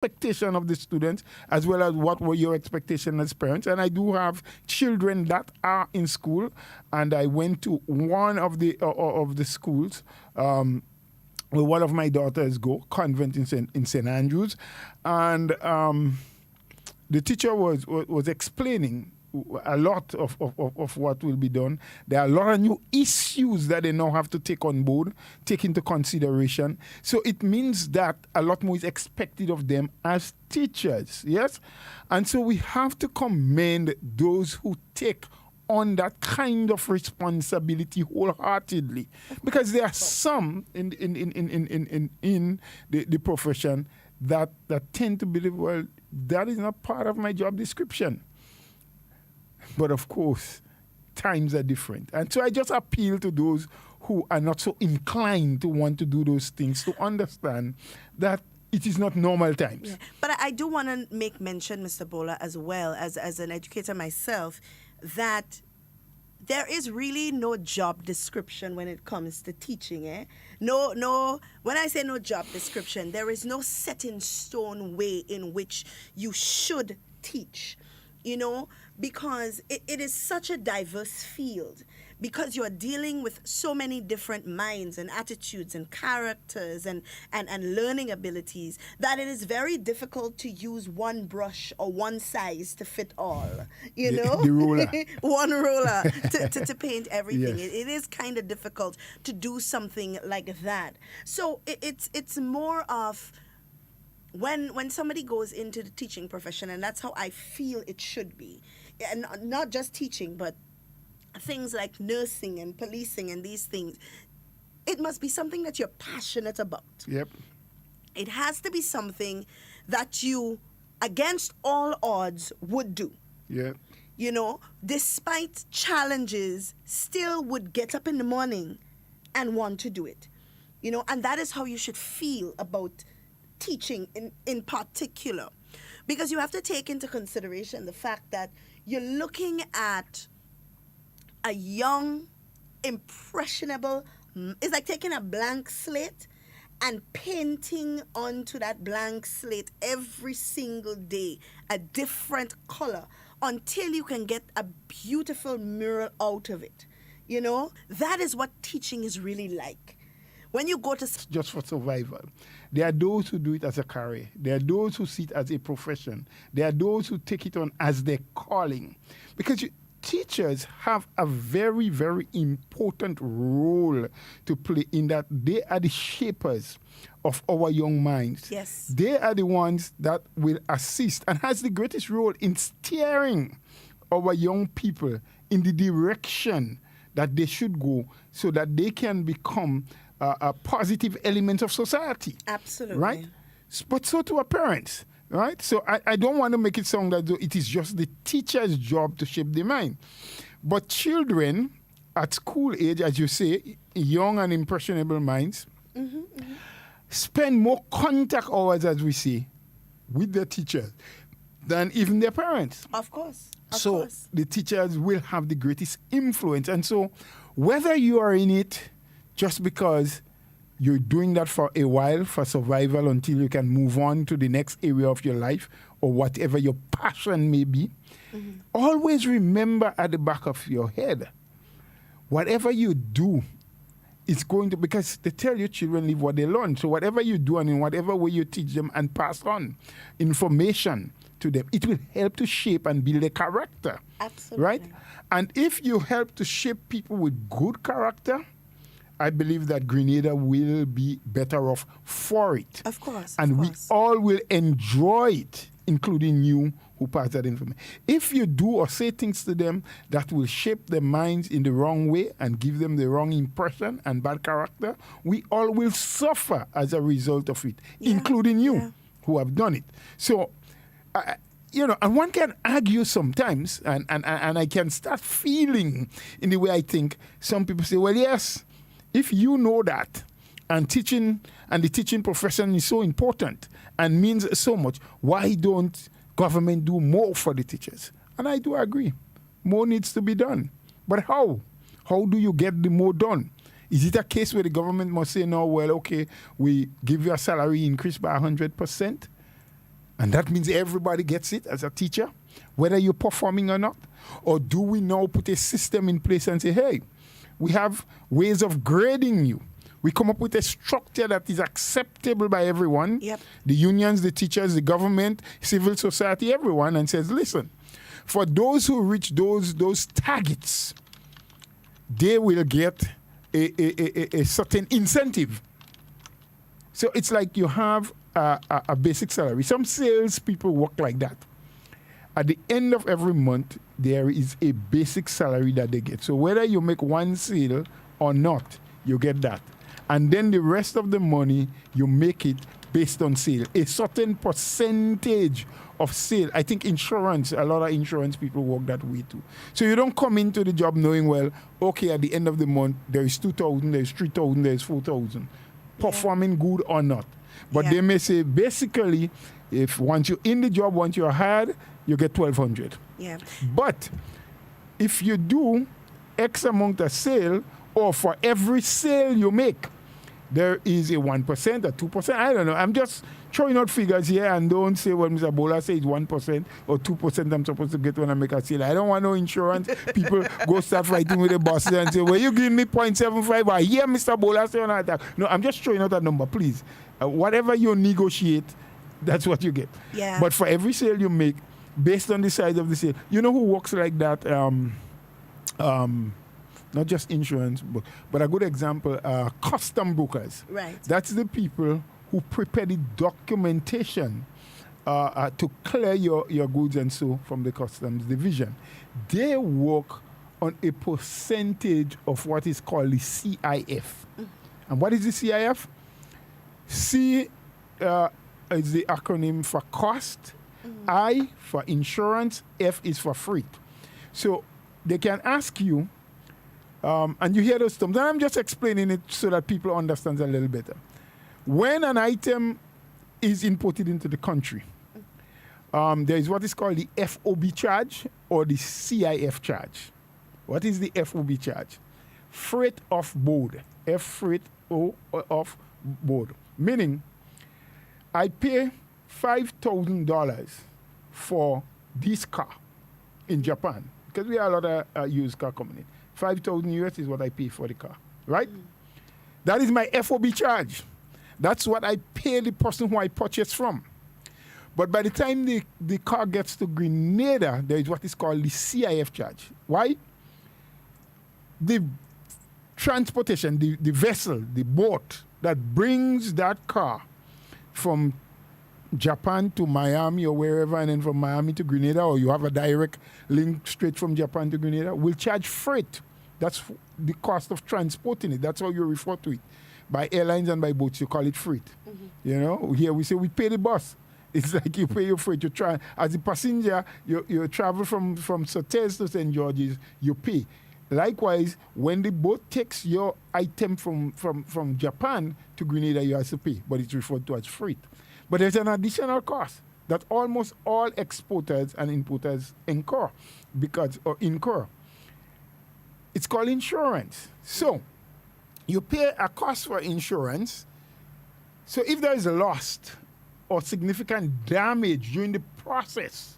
expectation of the students as well as what were your expectations as parents. And I do have children that are in school, and I went to one of the schools where one of my daughters go, convent in St. Andrews, and the teacher was explaining a lot of what will be done. There are a lot of new issues that they now have to take on board, take into consideration. So it means that a lot more is expected of them as teachers, yes? And so we have to commend those who take on that kind of responsibility wholeheartedly. Because there are some in the profession that tend to believe, well, that is not part of my job description. But of course, times are different. And so I just appeal to those who are not so inclined to want to do those things to understand that it is not normal times. Yeah. But I do want to make mention, Mr. Bola, as well, as an educator myself, that there is really no job description when it comes to teaching. No. When I say no job description, there is no set in stone way in which you should teach. Because it is such a diverse field, because you're dealing with so many different minds and attitudes and characters and learning abilities, that it is very difficult to use one brush or one size to fit all, The ruler. one ruler to paint everything. Yes. It is kind of difficult to do something like that. So it's more of, when somebody goes into the teaching profession, and that's how I feel it should be, and not just teaching, but things like nursing and policing and these things, it must be something that you're passionate about. Yep. It has to be something that you, against all odds, would do. Yeah. Despite challenges, still would get up in the morning and want to do it. And that is how you should feel about teaching in particular, because you have to take into consideration the fact that you're looking at a young, impressionable, it's like taking a blank slate and painting onto that blank slate every single day a different color until you can get a beautiful mural out of it. That is what teaching is really like. When you go to... Just for survival. There are those who do it as a career. There are those who see it as a profession. There are those who take it on as their calling. Because teachers have a very, very important role to play in that they are the shapers of our young minds. Yes. They are the ones that will assist and has the greatest role in steering our young people in the direction that they should go so that they can become a positive element of society. Absolutely. Right? But so to our parents. Right? So I don't want to make it sound as though it is just the teacher's job to shape the mind. But children at school age, as you say, young and impressionable minds, spend more contact hours, as we say, with their teachers than even their parents. Of course. So the teachers will have the greatest influence. And so whether you are in it just because you're doing that for a while, for survival, until you can move on to the next area of your life or whatever your passion may be, always remember at the back of your head, whatever you do, it's going to, because they tell you children live what they learn. So whatever you do and in whatever way you teach them and pass on information to them, it will help to shape and build a character. Absolutely. Right? And if you help to shape people with good character, I believe that Grenada will be better off for it. Of course. And we all will enjoy it, including you who pass that information. If you do or say things to them that will shape their minds in the wrong way and give them the wrong impression and bad character, we all will suffer as a result of it, including you who have done it. So, and one can argue sometimes, and I can start feeling in the way I think. Some people say, well, yes, if you know that, and teaching and the teaching profession is so important and means so much, why don't government do more for the teachers? And I do agree. More needs to be done. But how? How do you get the more done? Is it a case where the government must say, no, well, okay, we give you a salary increase by 100%? And that means everybody gets it as a teacher, whether you're performing or not? Or do we now put a system in place and say, hey, we have ways of grading you. We come up with a structure that is acceptable by everyone, Yep. the unions, the teachers, the government, civil society, everyone, and says, listen, for those who reach those targets, they will get a certain incentive. So it's like you have a basic salary. Some salespeople work like that. At the end of every month, there is a basic salary that they get. So whether you make one sale or not, you get that. And then the rest of the money, you make it based on sale. A certain percentage of sale. I think insurance, a lot of insurance people work that way too. So you don't come into the job knowing, well, okay, at the end of the month, there is 2,000, there is 3,000, there is 4,000. Performing good or not. But they may say, basically, if once you're in the job, once you're hired, you get 1,200. Yeah. But if you do X amount of sale, or for every sale you make, there is a 1%, a 2%. I don't know. I'm just throwing out figures here, and don't say what Mr. Bola says 1% or 2% I'm supposed to get when I make a sale. I don't want no insurance. People go start fighting with the bosses and say, well, you give me 0.75. I hear Mr. Bola say on that. No, I'm just throwing out a number, please. Whatever you negotiate, that's what you get. Yeah. But for every sale you make, based on the size of the sale, you know who works like that? Not just insurance, but a good example, custom brokers. Right. That's the people who prepare the documentation to clear your goods and so from the customs division. They work on a percentage of what is called the CIF. Mm-hmm. And what is the CIF? C is the acronym for cost, I for insurance, F is for freight. So they can ask you, and you hear those terms, and I'm just explaining it so that people understand a little better. When an item is imported into the country, there is what is called the FOB charge or the CIF charge. What is the FOB charge? Freight off board. F freight O off board. Meaning, I pay $5,000 for this car in Japan because we have a lot of used car coming in. 5,000 US is what I pay for the car, right? That is my FOB charge. That's what I pay the person who I purchased from. But by the time the car gets to Grenada, there is what is called the CIF charge. Why? The transportation, the vessel, the boat that brings that car from Japan to Miami or wherever, and then from Miami to Grenada, or you have a direct link straight from Japan to Grenada, will charge freight. That's the cost of transporting it. That's how you refer to it. By airlines and by boats, you call it freight. Mm-hmm. You know, here we say we pay the bus. It's like you pay your freight. You try as a passenger, you travel from Sotez to St. George's, you pay. Likewise, when the boat takes your item from Japan to Grenada, you have to pay, but it's referred to as freight. But there's an additional cost that almost all exporters and importers incur. It's called insurance. So you pay a cost for insurance. So if there is a loss or significant damage during the process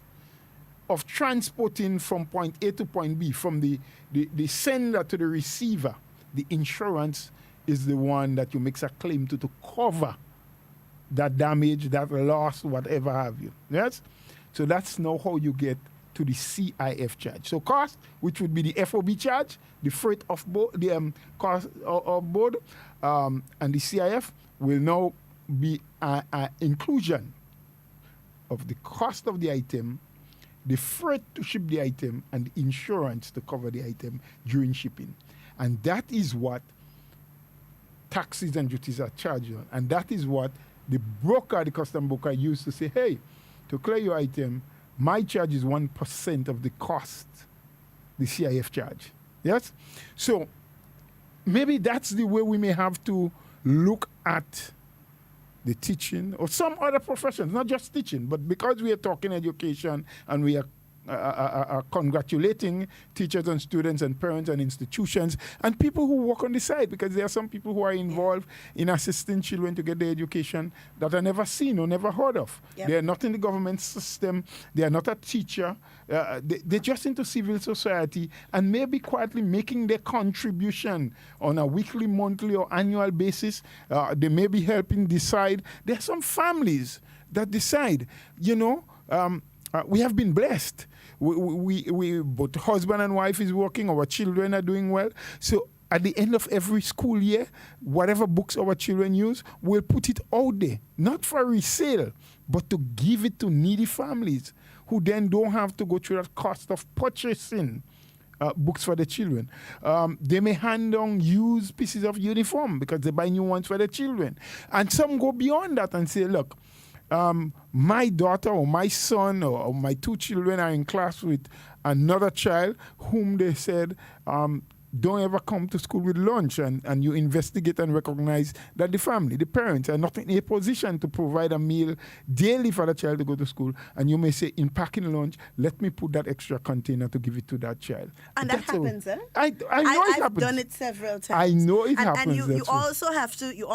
of transporting from point A to point B, from the sender to the receiver, the insurance is the one that you make a claim to cover that damage, that loss, whatever have you. Yes? So that's now how you get to the CIF charge. So cost, which would be the FOB charge, the freight of board, the cost of board, and the CIF will now be an inclusion of the cost of the item, the freight to ship the item, and the insurance to cover the item during shipping. And that is what taxes and duties are charged on. And that is what the broker, the custom broker, used to say, hey, to clear your item, my charge is 1% of the cost, the CIF charge. Yes? So maybe that's the way we may have to look at the teaching or some other professions, not just teaching, but because we are talking education and we are congratulating teachers and students and parents and institutions and people who work on the side, because there are some people who are involved in assisting children to get their education that are never seen or never heard of. Yep. They are not in the government system. They are not a teacher. They're just into civil society and maybe quietly making their contribution on a weekly, monthly, or annual basis. They may be helping decide. There are some families that decide, we have been blessed. We both husband and wife is working, our children are doing well. So at the end of every school year, whatever books our children use, we'll put it out there, not for resale, but to give it to needy families who then don't have to go through that cost of purchasing books for the children. They may hand on used pieces of uniform because they buy new ones for the children. And some go beyond that and say, look, my daughter or my son or my two children are in class with another child whom they said, don't ever come to school with lunch, and you investigate and recognize that the family, the parents, are not in a position to provide a meal daily for the child to go to school. And you may say, in packing lunch, let me put that extra container to give it to that child. And that happens, eh? I know it happens. I've done it several times. I know it happens. And you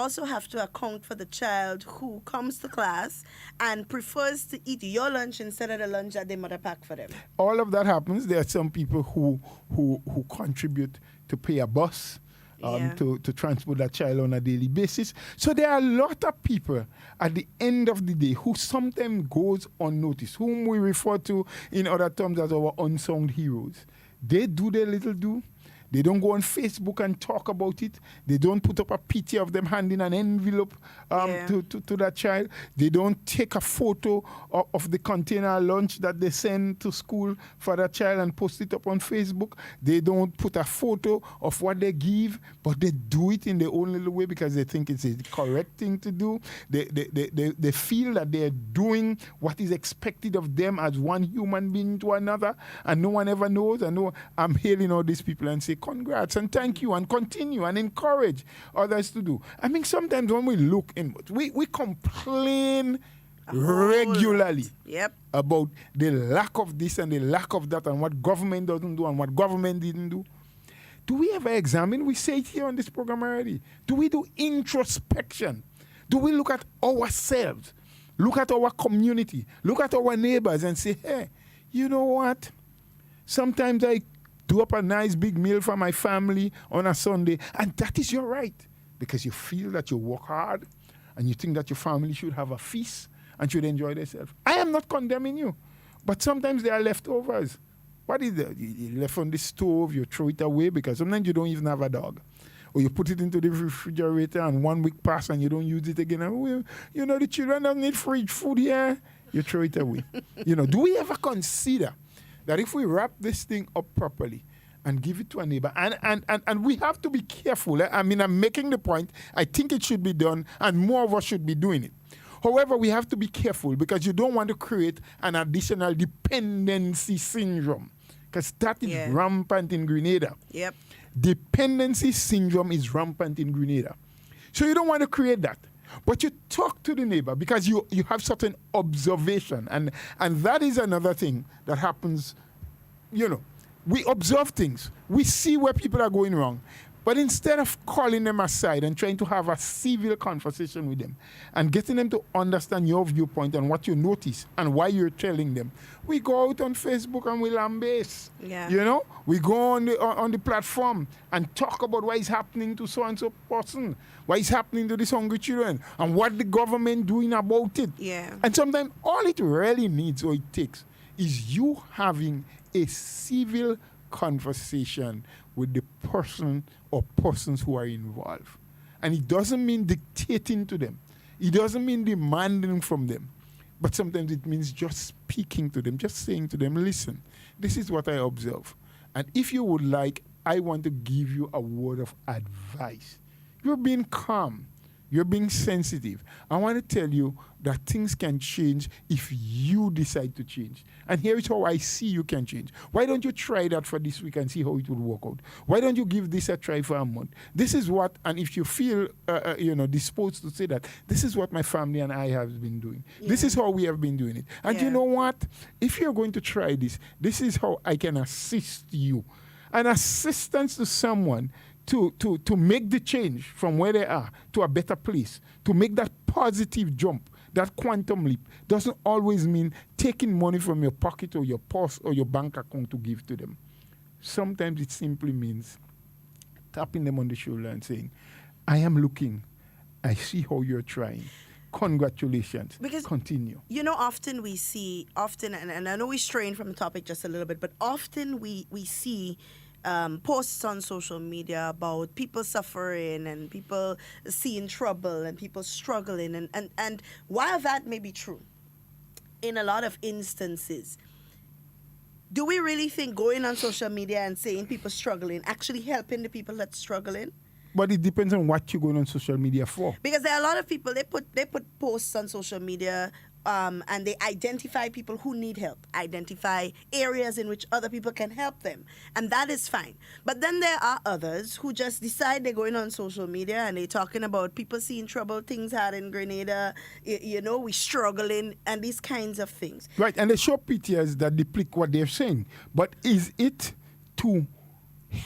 also have to account for the child who comes to class and prefers to eat your lunch instead of the lunch that their mother packed for them. All of that happens. There are some people who contribute to pay a bus to transport that child on a daily basis. So there are a lot of people at the end of the day who sometimes goes unnoticed, whom we refer to in other terms as our unsung heroes. They do their little do. They don't go on Facebook and talk about it. They don't put up a picture of them handing an envelope to that child. They don't take a photo of the container lunch that they send to school for that child and post it up on Facebook. They don't put a photo of what they give, but they do it in their own little way because they think it's the correct thing to do. They feel that they're doing what is expected of them as one human being to another, and no one ever knows. I'm hailing all these people and say, congrats and thank you and continue and encourage others to do. I mean, sometimes when we look inward, we complain regularly about the lack of this and the lack of that and what government doesn't do and what government didn't do. Do we ever examine? We say it here on this program already. Do we do introspection? Do we look at ourselves, look at our community, look at our neighbors and say, hey, you know what? Sometimes I do up a nice big meal for my family on a Sunday, and that is your right because you feel that you work hard and you think that your family should have a feast and should enjoy themselves. I am not condemning you, but sometimes there are leftovers. What is that? You left on the stove, you throw it away because sometimes you don't even have a dog. Or you put it into the refrigerator and 1 week passes and you don't use it again. And, the children don't need fridge food here. You throw it away. Do we ever consider that if we wrap this thing up properly and give it to a neighbor, and we have to be careful. I mean, I'm making the point. I think it should be done, and more of us should be doing it. However, we have to be careful because you don't want to create an additional dependency syndrome because that is rampant in Grenada. Yep. Dependency syndrome is rampant in Grenada. So you don't want to create that. But you talk to the neighbor because you have certain observation. And that is another thing that happens. We observe things. We see where people are going wrong. But instead of calling them aside and trying to have a civil conversation with them and getting them to understand your viewpoint and what you notice and why you're telling them, we go out on Facebook and we lambaste. Yeah. We go on the platform and talk about what is happening to so-and-so person, what is happening to these hungry children, and what the government doing about it. Yeah. And sometimes all it really needs or it takes is you having a civil conversation with the person or persons who are involved. And it doesn't mean dictating to them. It doesn't mean demanding from them. But sometimes it means just speaking to them, just saying to them, listen, this is what I observe. And if you would like, I want to give you a word of advice. You're being calm. You're being sensitive. I want to tell you that things can change if you decide to change. And here is how I see you can change. Why don't you try that for this week and see how it will work out? Why don't you give this a try for a month? This is what, and if you feel disposed to say that, this is what my family and I have been doing. Yeah. This is how we have been doing it. And you know what? If you're going to try this is how I can assist you. An assistance to someone to make the change from where they are to a better place, to make that positive jump, that quantum leap, doesn't always mean taking money from your pocket or your purse or your bank account to give to them. Sometimes it simply means tapping them on the shoulder and saying, I am looking. I see how you're trying. Congratulations. Because, continue. Often we see, and I know we strain from the topic just a little bit, but often we see posts on social media about people suffering and people seeing trouble and people struggling. And while that may be true, in a lot of instances, do we really think going on social media and saying people struggling actually helping the people that's struggling? But it depends on what you're going on social media for. Because there are a lot of people, they put posts on social media and they identify people who need help, identify areas in which other people can help them. And that is fine. But then there are others who just decide they're going on social media and they're talking about people seeing trouble, things hard in Grenada, we struggling, and these kinds of things. Right, and they show pictures that depict what they're saying. But is it to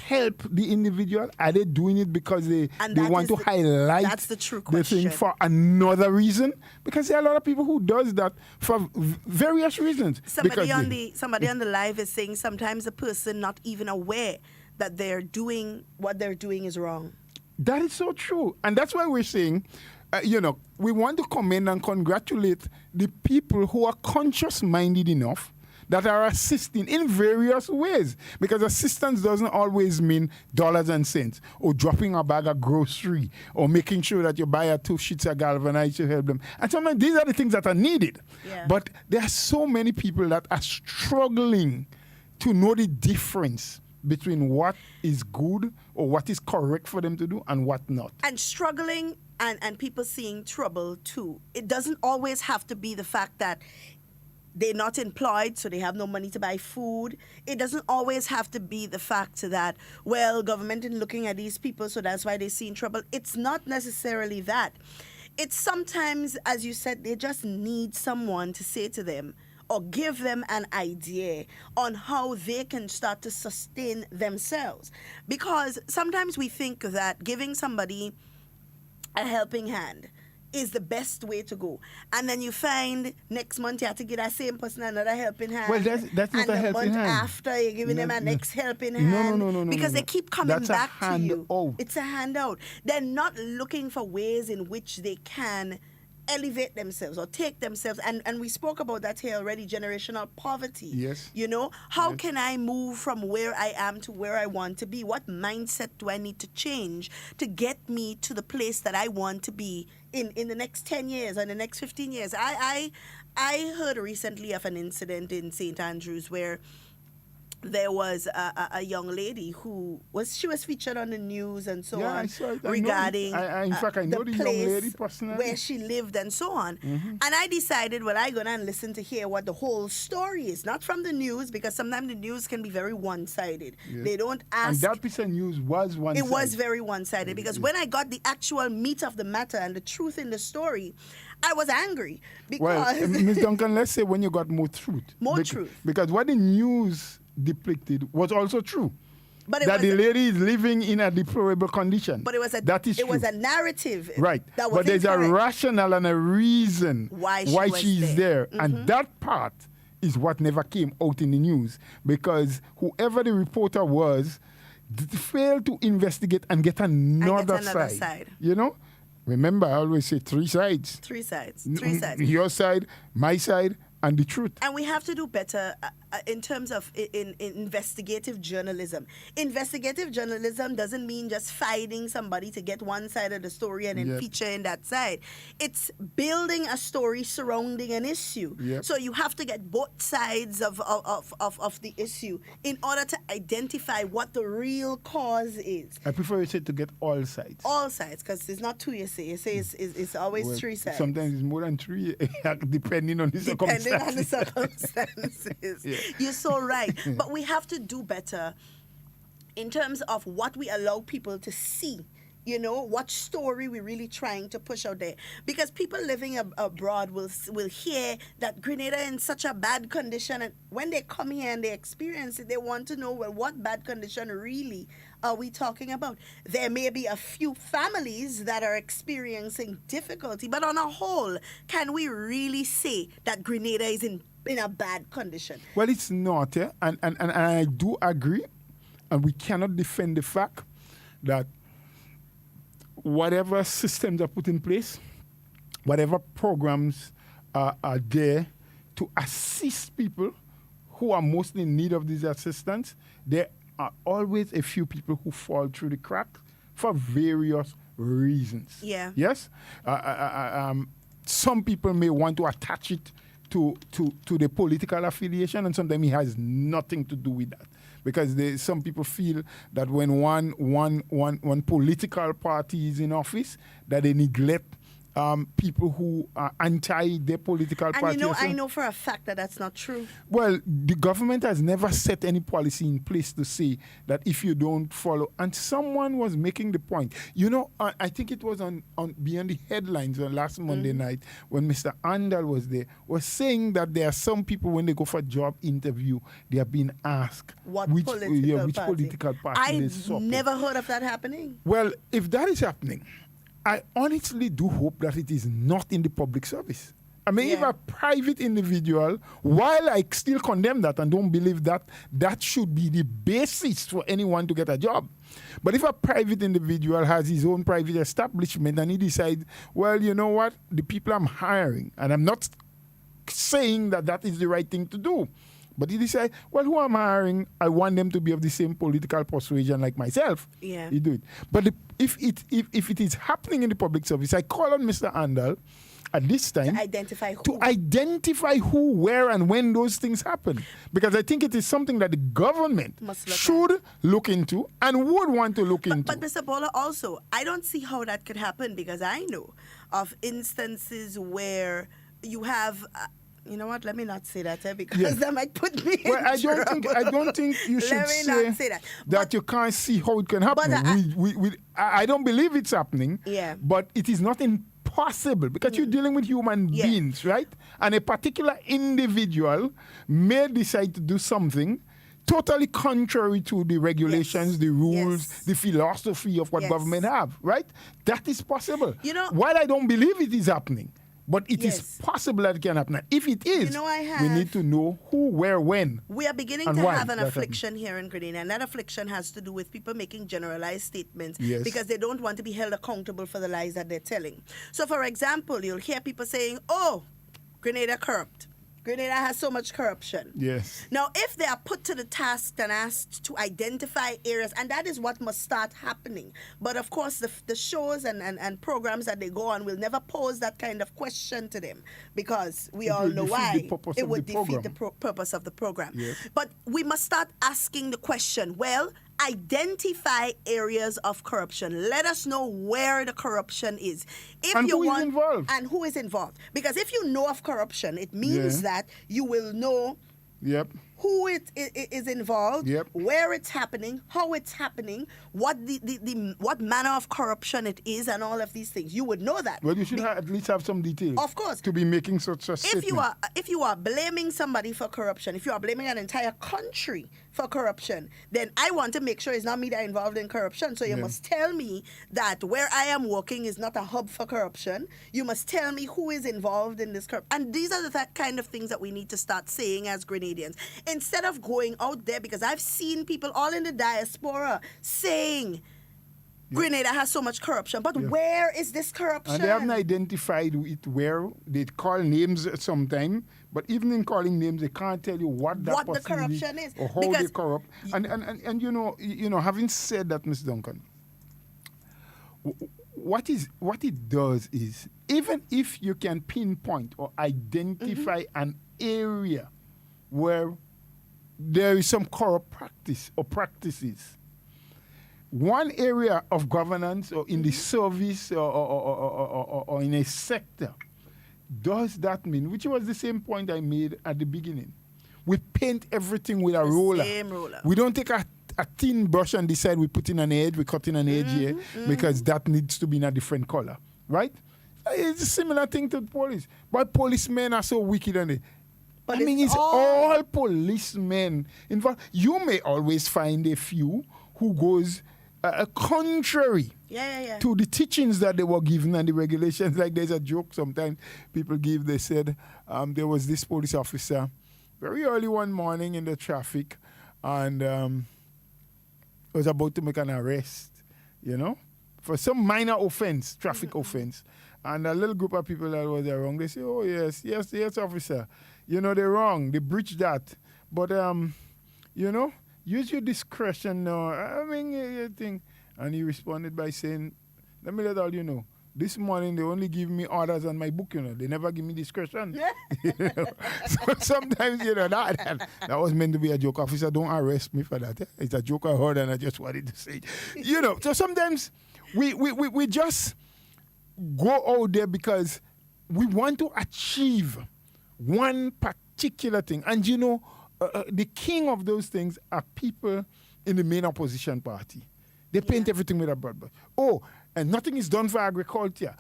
help the individual? Are they doing it because they want to highlight that's the true question. The thing for another reason? Because there are a lot of people who does that for various reasons. Somebody on the live is saying sometimes a person not even aware that they're doing what they're doing is wrong. That is so true. And that's why we're saying, we want to commend and congratulate the people who are conscious-minded enough that are assisting in various ways. Because assistance doesn't always mean dollars and cents, or dropping a bag of grocery, or making sure that you buy 2 sheets of galvanized to help them. And sometimes these are the things that are needed. Yeah. But there are so many people that are struggling to know the difference between what is good or what is correct for them to do and what not. And struggling and people seeing trouble too. It doesn't always have to be the fact that they're not employed, so they have no money to buy food. It doesn't always have to be the fact that, well, government is looking at these people, so that's why they're seeing trouble. It's not necessarily that. It's sometimes, as you said, they just need someone to say to them or give them an idea on how they can start to sustain themselves. Because sometimes we think that giving somebody a helping hand is the best way to go. And then you find next month you have to give that same person another helping hand. Well, that's not a helping hand. And the month after you're giving them a next helping hand. No. Because they keep coming back to you. Out. It's a handout. They're not looking for ways in which they can elevate themselves or take themselves. And we spoke about that here already, generational poverty. Yes. How can I move from where I am to where I want to be? What mindset do I need to change to get me to the place that I want to be in the next 10 years or the next 15 years? I heard recently of an incident in St. Andrews where there was a young lady who was featured on the news and so on regarding in fact, I know the young lady personally, where she lived and so on. Mm-hmm. And I decided, well, I go and listen to hear what the whole story is, not from the news, because sometimes the news can be very one-sided. Yes. They don't ask. And that piece of news was one-sided. It was very one-sided because when I got the actual meat of the matter and the truth in the story, I was angry because... Well, Ms. Duncan, let's say when you got more truth. Truth. Because what the news depicted was also true. But the lady is living in a deplorable condition. But it was a narrative. Right. But there's a rationale and a reason why she's there. Mm-hmm. And that part is what never came out in the news. Because whoever the reporter was failed to investigate and get another side. Remember, I always say 3 sides. 3 sides. Your side, my side, and the truth. And we have to do better in terms of in investigative journalism. Investigative journalism doesn't mean just finding somebody to get one side of the story and then feature in that side. It's building a story surrounding an issue. So you have to get both sides of the issue in order to identify what the real cause is. I prefer you say to get all sides. All sides, because it's not two, you say. You say it's always three sides. Sometimes it's more than three, depending on the circumstances. Depending on the circumstances. You're so right. But we have to do better in terms of what we allow people to see. You know, what story we're really trying to push out there. Because people living abroad will hear that Grenada in such a bad condition, and when they come here and they experience it, they want to know, well, what bad condition really are we talking about? There may be a few families that are experiencing difficulty, but on a whole, can we really say that Grenada is in a bad condition? Well, it's not, and I do agree, and we cannot defend the fact that whatever systems are put in place, whatever programs are there to assist people who are most in need of this assistance, there are always a few people who fall through the cracks for various reasons. Yeah. Yes? Some people may want to attach it to the political affiliation, and sometimes it has nothing to do with that. Because some people feel that when one political party is in office, that they neglect people who are anti their political party. And you know, I know for a fact that that's not true. Well, the government has never set any policy in place to say that if you don't follow. And someone was making the point. You know, I think it was on Beyond the Headlines on last Monday night when Mr. Andal was there, was saying that there are some people when they go for a job interview, they are being asked which political party they support. I've never heard of that happening. Well, if that is happening, I honestly do hope that it is not in the public service. I mean, if a private individual, while I still condemn that and don't believe that that should be the basis for anyone to get a job. But if a private individual has his own private establishment and he decides, well, you know what, the people I'm hiring, and I'm not saying that that is the right thing to do, but he decides, well, who I'm hiring, I want them to be of the same political persuasion like myself. Yeah. You do it. But if it is happening in the public service, I call on Mr. Andal at this time to identify who, where, and when those things happen. Because I think it is something that the government should look into and would want to look into. But Mr. Bola, also, I don't see how that could happen, because I know of instances where you have... you know what? Let me not say that because that might put me in trouble. I don't think you should say that. But you can't see how it can happen. I don't believe it's happening. Yeah. But it is not impossible because you're dealing with human beings, right? And a particular individual may decide to do something totally contrary to the regulations, the rules, the philosophy of what government have, right? That is possible. You know, while I don't believe it is happening, but it is possible that it can happen. If it is, we need to know who, where, when. We are beginning to have an affliction here in Grenada, and that affliction has to do with people making generalized statements because they don't want to be held accountable for the lies that they're telling. So, for example, you'll hear people saying, oh, Grenada corrupt. Grenada has so much corruption. Yes. Now, if they are put to the task and asked to identify areas, and that is what must start happening. But of course, the shows and programs that they go on will never pose that kind of question to them, because we all know why. It would defeat the purpose of the program. Yes. But we must start asking the question, well, identify areas of corruption. Let us know where the corruption is. Who is involved. And who is involved. Because if you know of corruption, it means that you will know who it is involved, where it's happening, how it's happening, what what manner of corruption it is, and all of these things. You would know that. Well, you should at least have some details. Of course. To be making such a statement. If you are blaming somebody for corruption, if you are blaming an entire country for corruption, then I want to make sure it's not me that are involved in corruption. So you must tell me that where I am working is not a hub for corruption. You must tell me who is involved in this corruption. And these are the kind of things that we need to start saying as Grenadians. Instead of going out there, because I've seen people all in the diaspora saying, Grenada has so much corruption, but where is this corruption? And they haven't identified it where. They call names sometime, but even in calling names, they can't tell you what the corruption is or how they corrupt. And you know, having said that, Ms. Duncan, what it does is, even if you can pinpoint or identify an area where there is some corrupt practice or practices, one area of governance or in the service or in a sector, does that mean, which was the same point I made at the beginning, we paint everything with a roller. Same roller. We don't take a thin brush and decide we put in an edge, we cut in an edge here because that needs to be in a different color, right? It's a similar thing to the police. But policemen are so wicked, and it's all policemen. In fact, you may always find a few who goes contrary to the teachings that they were given and the regulations. Like there's a joke sometimes people give. They said there was this police officer very early one morning in the traffic, and was about to make an arrest, for some minor offense, traffic offense. And a little group of people that was wrong, they say, oh, yes, officer. They're wrong. They breached that. But, use your discretion now. And he responded by saying, let me let all you know, this morning they only give me orders on my book, They never give me discretion. So sometimes, that was meant to be a joke. Officer, don't arrest me for that. It's a joke I heard and I just wanted to say it. So sometimes we just go out there because we want to achieve one particular thing. And the king of those things are people in the main opposition party. They paint everything with a broad brush. Oh, and nothing is done for agriculture.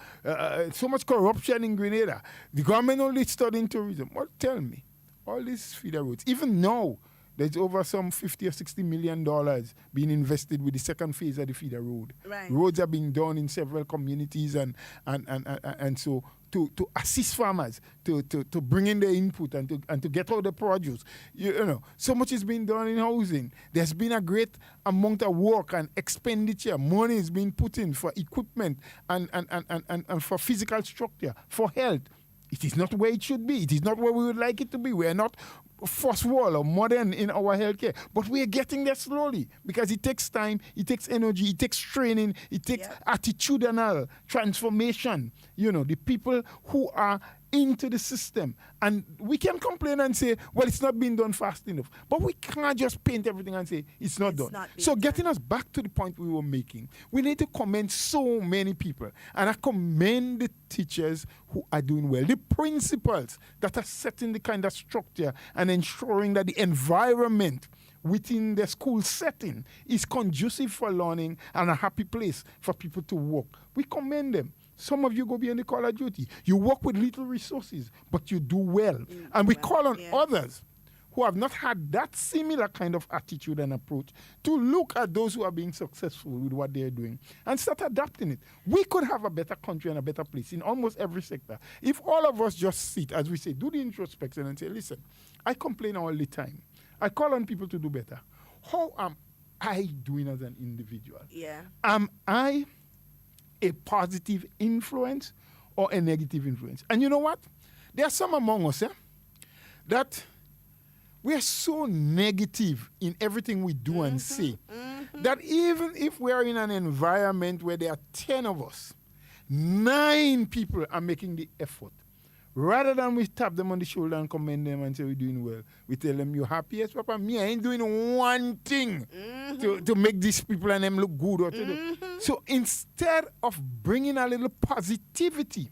So much corruption in Grenada. The government only studying tourism. Well, tell me, all these feeder roads, even now, there's over some $50 or $60 million being invested with the second phase of the feeder road. Right. Roads are being done in several communities and so to assist farmers to bring in their input and to get all the produce. So much is being done in housing. There's been a great amount of work and expenditure. Money is being put in for equipment and for physical structure, for health. It is not where it should be. It is not where we would like it to be. We are not first world or modern in our healthcare, but we are getting there slowly because it takes time, it takes energy, it takes training, it takes attitudinal transformation. The people who are into the system, and we can complain and say, well, it's not being done fast enough, but we can't just paint everything and say it's not done. So getting us back to the point we were making, we need to commend so many people, and I commend the teachers who are doing well, the principals that are setting the kind of structure and ensuring that the environment within the school setting is conducive for learning and a happy place for people to work. We commend them. Some of you go beyond the call of duty. You work with little resources, but you do well. And we call on others who have not had that similar kind of attitude and approach to look at those who are being successful with what they're doing and start adapting it. We could have a better country and a better place in almost every sector if all of us just sit, as we say, do the introspection and say, listen, I complain all the time. I call on people to do better. How am I doing as an individual? Am I a positive influence or a negative influence? And you know what? There are some among us that we are so negative in everything we do and say that even if we are in an environment where there are 10 of us, 9 people are making the effort. Rather than we tap them on the shoulder and commend them and say we're doing well, we tell them, you happy? Yes, Papa, me, I ain't doing one thing to make these people and them look good. Or to do. So instead of bringing a little positivity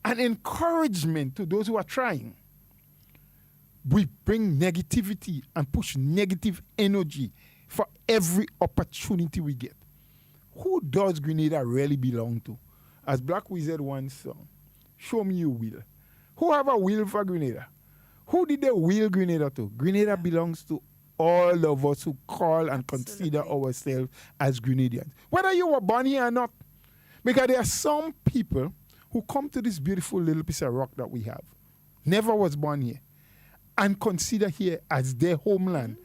and encouragement to those who are trying, we bring negativity and push negative energy for every opportunity we get. Who does Grenada really belong to? As Black Wizard once sung, show me your will. Who have a will for Grenada? Who did they will Grenada to? Grenada belongs to all of us who call and consider ourselves as Grenadians. Whether you were born here or not. Because there are some people who come to this beautiful little piece of rock that we have, never was born here, and consider here as their homeland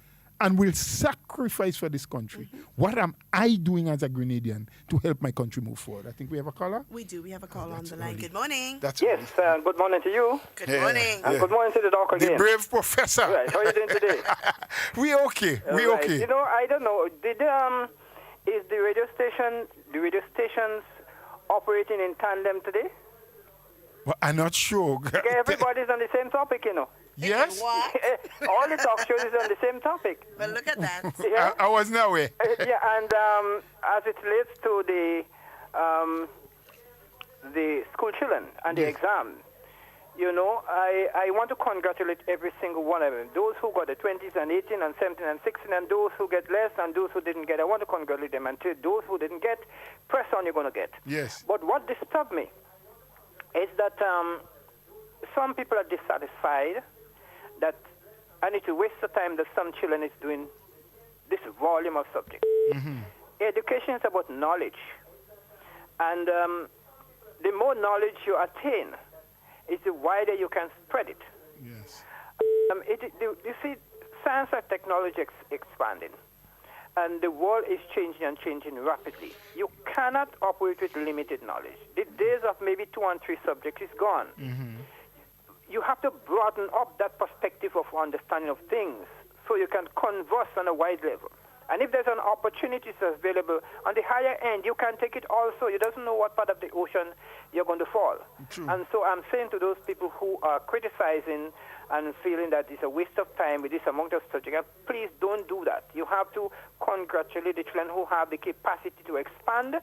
and will sacrifice for this country. What am I doing as a Grenadian to help my country move forward? I think we have a caller. We do. We have a call on the line. Good morning. Yes, good morning to you. Good morning. And good morning to the doc again. The brave professor. Right, how are you doing today? We okay. We Right. okay. You know, I don't know. Is the radio stations operating in tandem today? Well, I'm not sure. Okay, everybody's on the same topic, you know. Yes? What? All the talk shows is on the same topic. Well, look at that. Yeah. I wasn't aware. Yeah, and as it relates to the school children and the exam, you know, I want to congratulate every single one of them. Those who got the 20s and 18 and 17 and 16, and those who get less and those who didn't get. I want to congratulate them. And to those who didn't get, press on, you're going to get. Yes. But what disturbed me is that some people are dissatisfied that I need to waste the time that some children is doing this volume of subjects. Education is about knowledge. And the more knowledge you attain, is the wider you can spread it. Yes. You see, science and technology expanding. And the world is changing and changing rapidly. You cannot operate with limited knowledge. The days of maybe 2 and 3 subjects is gone. You have to broaden up that perspective of understanding of things so you can converse on a wide level. And if there's an opportunity that's available on the higher end, you can take it also. You doesn't know what part of the ocean you're going to fall. True. And so I'm saying to those people who are criticizing and feeling that it's a waste of time with this amount of subject, please don't do that. You have to congratulate the children who have the capacity to expand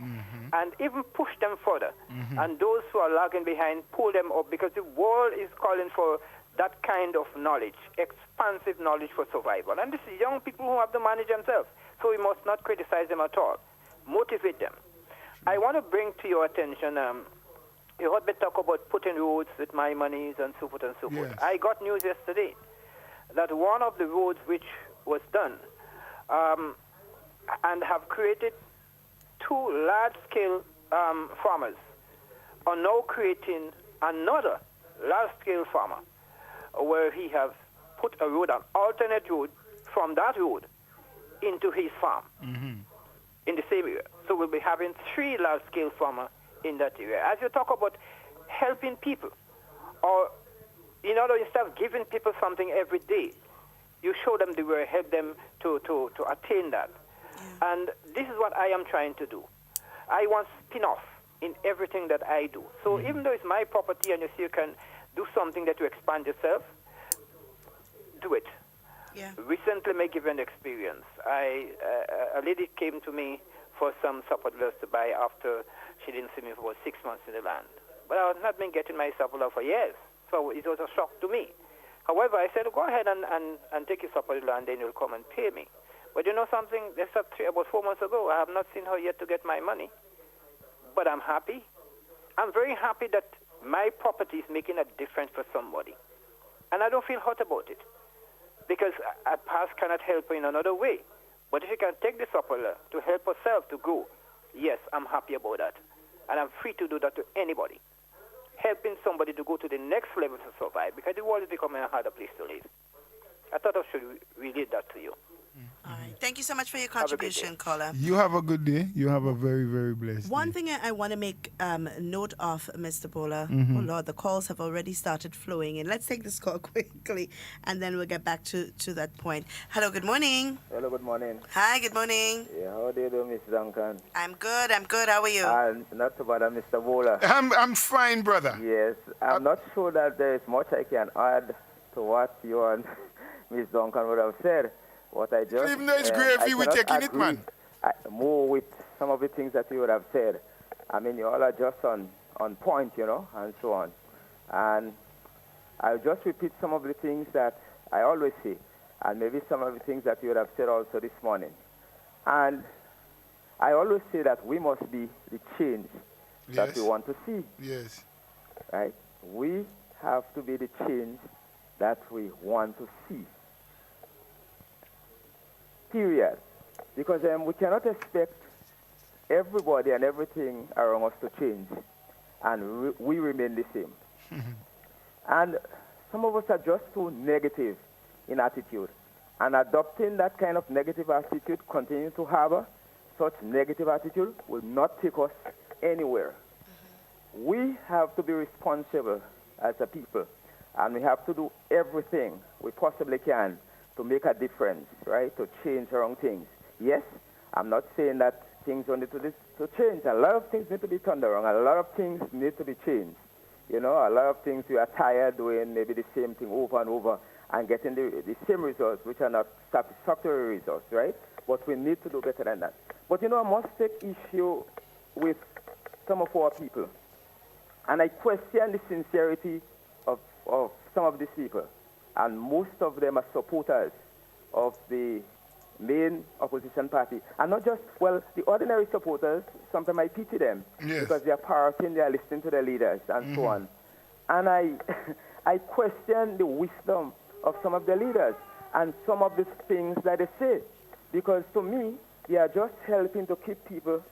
and even push them further. And those who are lagging behind, pull them up, because the world is calling for that kind of knowledge, expansive knowledge for survival. And this is young people who have to manage themselves, so we must not criticize them at all. Motivate them. I want to bring to your attention, you heard me talk about putting roads with my monies and so forth and so forth. Yes. I got news yesterday that one of the roads which was done and have created 2 large-scale farmers are now creating another large-scale farmer where he has put a road, an alternate road from that road into his farm in the same area. So we'll be having 3 large-scale farmers in that area. As you talk about helping people, or in order, instead of giving people something every day, you show them the way, help them to attain that. And this is what I am trying to do. I want spin-off in everything that I do. So even though it's my property and you see you can do something that you expand yourself, do it. Yeah. Recently, may give you an experience. A lady came to me for some supporters to buy after she didn't see me for about 6 months in the land. But I have not been getting my support for years, so it was a shock to me. However, I said, go ahead and take your support and then you'll come and pay me. But you know something? That's about 4 months ago. I have not seen her yet to get my money. But I'm happy. I'm very happy that my property is making a difference for somebody. And I don't feel hurt about it, because a past cannot help her in another way. But if you can take this up to help herself to grow, yes, I'm happy about that. And I'm free to do that to anybody. Helping somebody to go to the next level to survive, because the world is becoming a harder place to live. I thought I should relate that to you. All right. Thank you so much for your contribution, caller. You have a good day. You have a very, very blessed One day. thing I want to make note of, Mr. Bola. Oh, Lord, the calls have already started flowing in. Let's take this call quickly, and then we'll get back to that point. Hello, good morning. Hello, good morning. Hi, good morning. Yeah, how do you do, Miss Duncan? I'm good. How are you? Not too bad, Mr. Bowler. I'm fine, brother. Yes, I'm not sure that there is much I can add to what you and Miss Duncan would have said. What I just, Even though it's gravy, we're taking it, man. More with some of the things that you would have said. I mean, you all are just on point, you know, and so on. And I'll just repeat some of the things that I always say, and maybe some of the things that you would have said also this morning. And I always say that we must be the change that we want to see. Yes. Right? We have to be the change that we want to see. Period. Because we cannot expect everybody and everything around us to change, and we remain the same. And some of us are just too negative in attitude. And adopting that kind of negative attitude, continuing to harbor such negative attitude will not take us anywhere. We have to be responsible as a people, and we have to do everything we possibly can to make a difference, right, to change around things. Yes, I'm not saying that things don't need to change. A lot of things need to be turned around. A lot of things need to be changed. You know, a lot of things we are tired doing maybe the same thing over and over and getting the same results, which are not satisfactory results, right? But we need to do better than that. But, you know, I must take issue with some of our people. And I question the sincerity of some of these people. And most of them are supporters of the main opposition party. And not just, well, the ordinary supporters, sometimes I pity them because they are parroting, they are listening to their leaders and so on. And I question the wisdom of some of the leaders and some of the things that they say. Because to me, they are just helping to keep people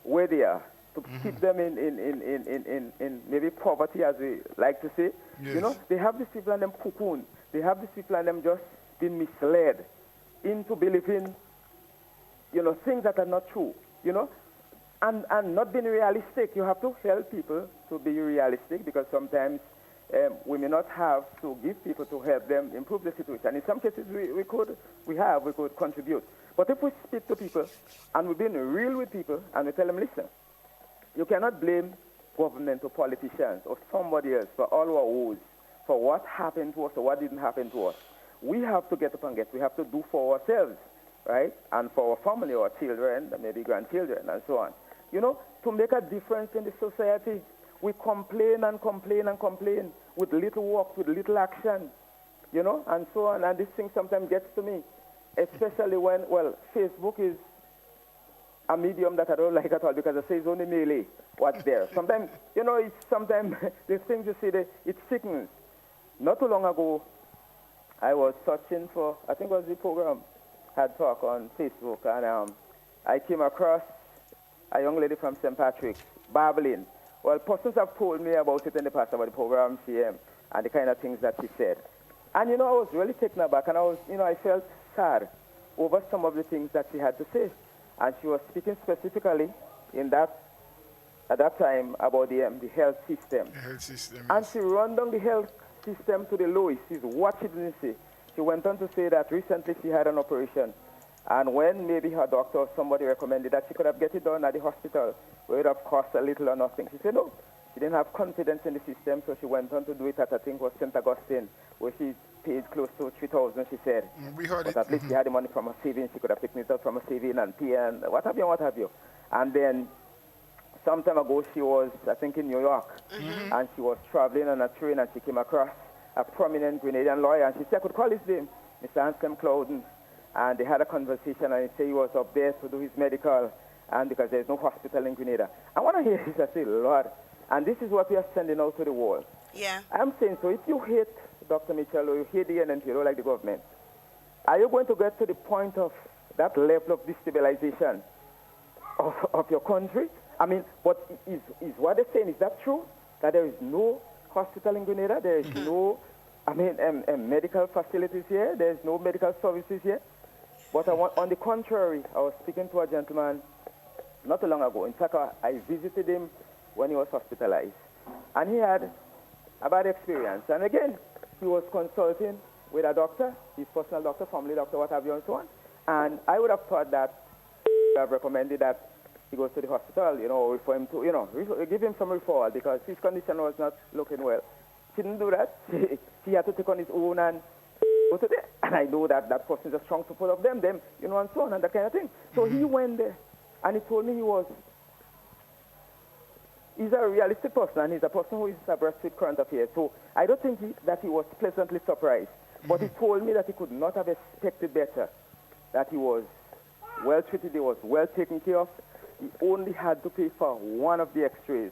where they are, to keep them in maybe poverty, as we like to say. Yes. You know, they have these people and them cocoon. They have these people and them just been misled into believing, you know, things that are not true, you know, and not being realistic. You have to help people to be realistic, because sometimes we may not have to give people to help them improve the situation. In some cases, we could contribute. But if we speak to people and we're being real with people and we tell them, listen, you cannot blame government or politicians or somebody else for all our woes, for what happened to us or what didn't happen to us. We have to get up and get. We have to do for ourselves, right? And for our family, our children, maybe grandchildren, and so on. You know, to make a difference in the society, we complain and complain and complain with little work, with little action, you know, and so on. And this thing sometimes gets to me, especially when, well, Facebook is a medium that I don't like at all, because it says only melee what's there. Sometimes, you know, sometimes the things you see, it sickens. Not too long ago, I was searching for, I think it was the program, HARDTALK on Facebook, and I came across a young lady from St. Patrick's babbling. Well, persons have told me about it in the past, about the program and the kind of things that she said. And, you know, I was really taken aback, and I felt sad over some of the things that she had to say. And she was speaking specifically at that time about the health system. The health system. And she run down the health system to the lowest. She's what she didn't say. She went on to say that recently she had an operation, and when maybe her doctor or somebody recommended that she could have get it done at the hospital, where it would have cost a little or nothing, she said no. She didn't have confidence in the system, so she went on to do it at, I think it was St. Augustine, where she paid close to 3,000, she said. We heard but at least she had the money from her savings. She could have taken it out from her savings and pay and what have you. And then some time ago, she was, I think, in New York, and she was traveling on a train, and she came across a prominent Grenadian lawyer, and she said, I could call his name, Mr. Anscombe Clouden, and they had a conversation, and he said he was up there to do his medical, and because there's no hospital in Grenada. I want to hear this. I say, Lord, and this is what we are sending out to the world. Yeah. I'm saying, so if you hate Dr. Mitchell or you hate the NNP, you don't like the government, are you going to get to the point of that level of destabilization of your country? I mean, but is what they're saying, is that true? That there is no hospital in Grenada? There is no, medical facilities here? There is no medical services here? But on the contrary, I was speaking to a gentleman not too long ago. In fact, I visited him when he was hospitalized. And he had a bad experience. And again, he was consulting with a doctor, his personal doctor, family doctor, what have you, and so on. And I would have thought that he would have recommended that he goes to the hospital, for him to, give him some referral, because his condition was not looking well. She didn't do that. He had to take on his own and go to there. And I know that person is a strong support of them, and so on, and that kind of thing. So he went there, and he told me he's a realistic person, and he's a person who is abreast with current affairs. So I don't think that he was pleasantly surprised. But he told me that he could not have expected better, that he was well treated, he was well taken care of. He only had to pay for one of the x-rays.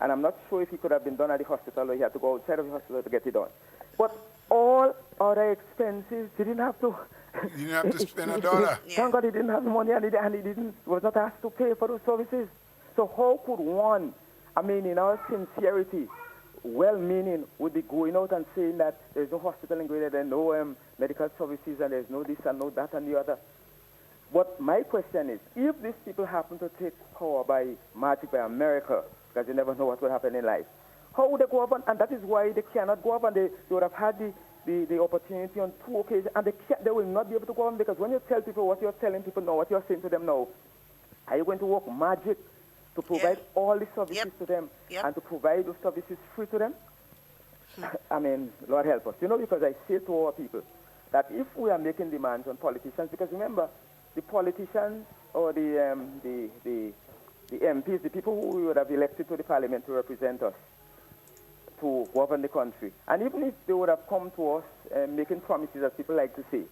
And I'm not sure if he could have been done at the hospital or he had to go outside of the hospital to get it done. But all other expenses, he didn't have to... You didn't have to spend a dollar. Thank God he didn't have the money, and he was not asked to pay for those services. So how could one, in our sincerity, well-meaning would be going out and saying that there's no hospital in Grenada, there's no medical services, and there's no this and no that and the other. But my question is, if these people happen to take power by magic, by a miracle, because you never know what will happen in life, how would they go up? And that is why they cannot go up, and they would have had the opportunity on 2 occasions, and they will not be able to go on, because when you tell people what you're telling people now, what you're saying to them now, are you going to work magic to provide all the services to them and to provide those services free to them? I mean, Lord help us. Because I say to our people that if we are making demands on politicians, because remember, the politicians or the MPs, the people who we would have elected to the parliament to represent us, to govern the country, and even if they would have come to us making promises, as people like to say,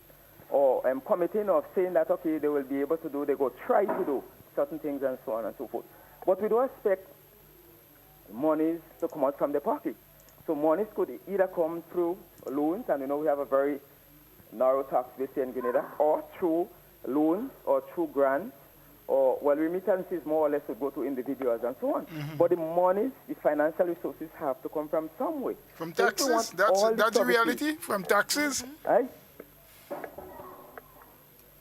or committing or saying that, okay, they will be able to do, they go try to do certain things and so on and so forth. But we don't expect monies to come out from the pocket. So monies could either come through loans, and we have a very narrow tax base in Grenada, or through loans or through grants, or, remittances more or less would go to individuals and so on. But the monies, the financial resources have to come from somewhere. From taxes? That's the reality? From taxes? Right?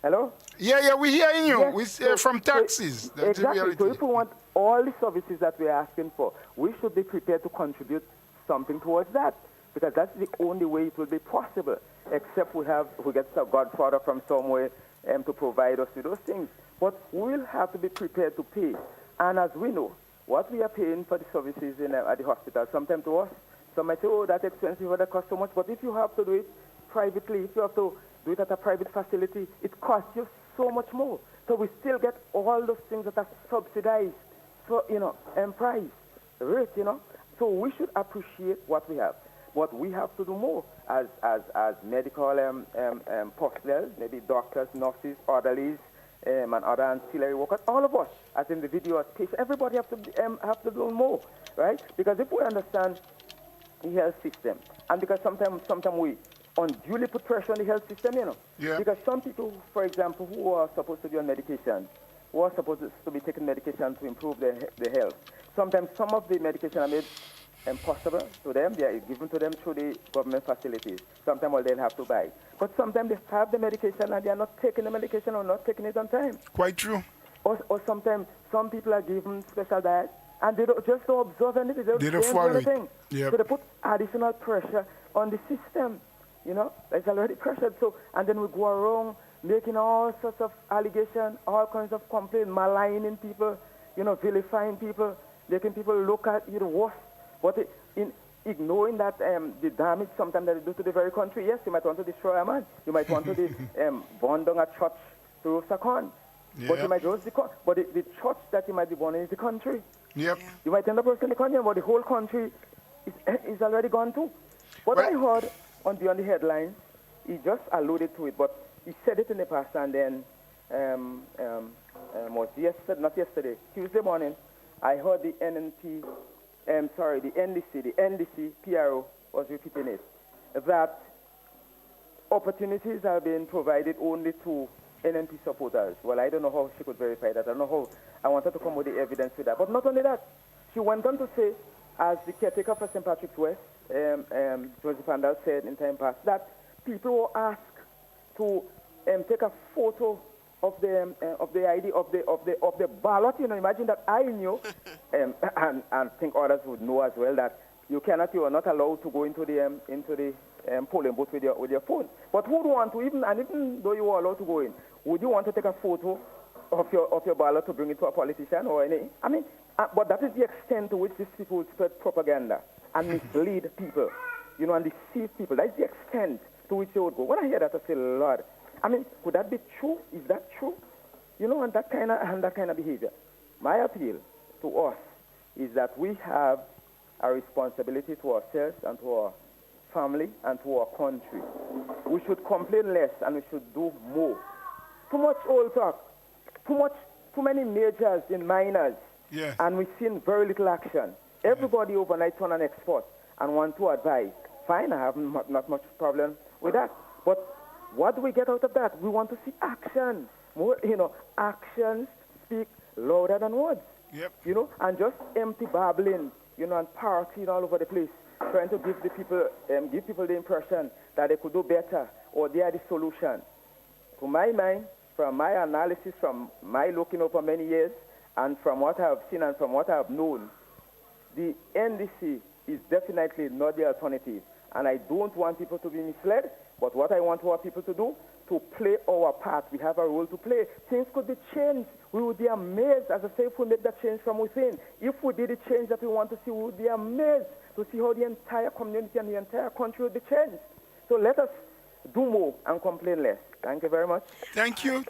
Hello? Yeah, we're hearing you. Yes, from taxes. That's the reality. So if we want all the services that we're asking for, we should be prepared to contribute something towards that, because that's the only way it will be possible, except we get a godfather from somewhere to provide us with those things. But we'll have to be prepared to pay. And as we know, what we are paying for the services at the hospital, sometimes to us, some might say, oh, that's expensive, or that costs so much. But if you have to do it privately, if you have to do it at a private facility, it costs you so much more. So we still get all those things that are subsidized, and price, rate, So we should appreciate what we have. But we have to do more as medical personnel, maybe doctors, nurses, orderlies, and other ancillary workers. All of us, as individuals, patients, everybody have to do more, right? Because if we understand the health system, and because sometimes we unduly put pressure on the health system, Yeah. Because some people, for example, who are supposed to be on medication, who are supposed to be taking medication to improve their health, sometimes some of the medication are made impossible to them. They are given to them through the government facilities. Sometimes they'll have to buy. But sometimes they have the medication and they are not taking the medication or not taking it on time. Quite true. Or sometimes some people are given special diet and they don't observe anything. They don't follow anything. Yep. So they put additional pressure on the system. It's already pressured. So, and then we go around making all sorts of allegations, all kinds of complaints, maligning people, vilifying people, making people look at you the worst. But in ignoring that the damage sometimes that they do to the very country, yes, you might want to destroy a man. You might want to burn down a church to roast a corn. Yeah. But you might roast the corn. But the church that you might be burning is the country. Yep. Yeah. You might end up roasting the country, but the whole country is already gone too. What I heard on the headlines, he just alluded to it, but he said it in the past, and then was not yesterday, Tuesday morning, I heard the NDC PRO was repeating it, that opportunities are being provided only to NNP supporters. Well, I don't know how she could verify that. I don't know how. I wanted to come with the evidence with that. But not only that, she went on to say, as the caretaker for St. Patrick's West, Joseph Handel said in time past, that people were asked to take a photo of the ID of the ballot. Imagine that I knew, and think others would know as well, that you are not allowed to go into the polling booth with your phone. But who would want to, even though you were allowed to go in, would you want to take a photo of your ballot to bring it to a politician or any? I mean, but that is the extent to which these people would spread propaganda and mislead people, and deceive people. That's the extent to which they would go. When I hear that, I say, Lord, I mean, could that be true? Is that true? And that kind of behavior. My appeal to us is that we have a responsibility to ourselves and to our family and to our country. We should complain less and we should do more. Too much old talk, too many majors in minors, and we've seen very little action. Everybody overnight turn an export and want to advise. Fine, I have not much problem with that. But what do we get out of that? We want to see action. More, actions speak louder than words. Yep. And just empty babbling and partying all over the place, trying to give people the impression that they could do better or they are the solution. To my mind, from my analysis, from my looking over many years, and from what I have seen and from what I have known, the NDC is definitely not the alternative. And I don't want people to be misled, but what I want our people to do, to play our part. We have a role to play. Things could be changed. We would be amazed, as I say, if we make that change from within. If we did the change that we want to see, we would be amazed to see how the entire community and the entire country would be changed. So let us do more and complain less. Thank you very much. Thank you.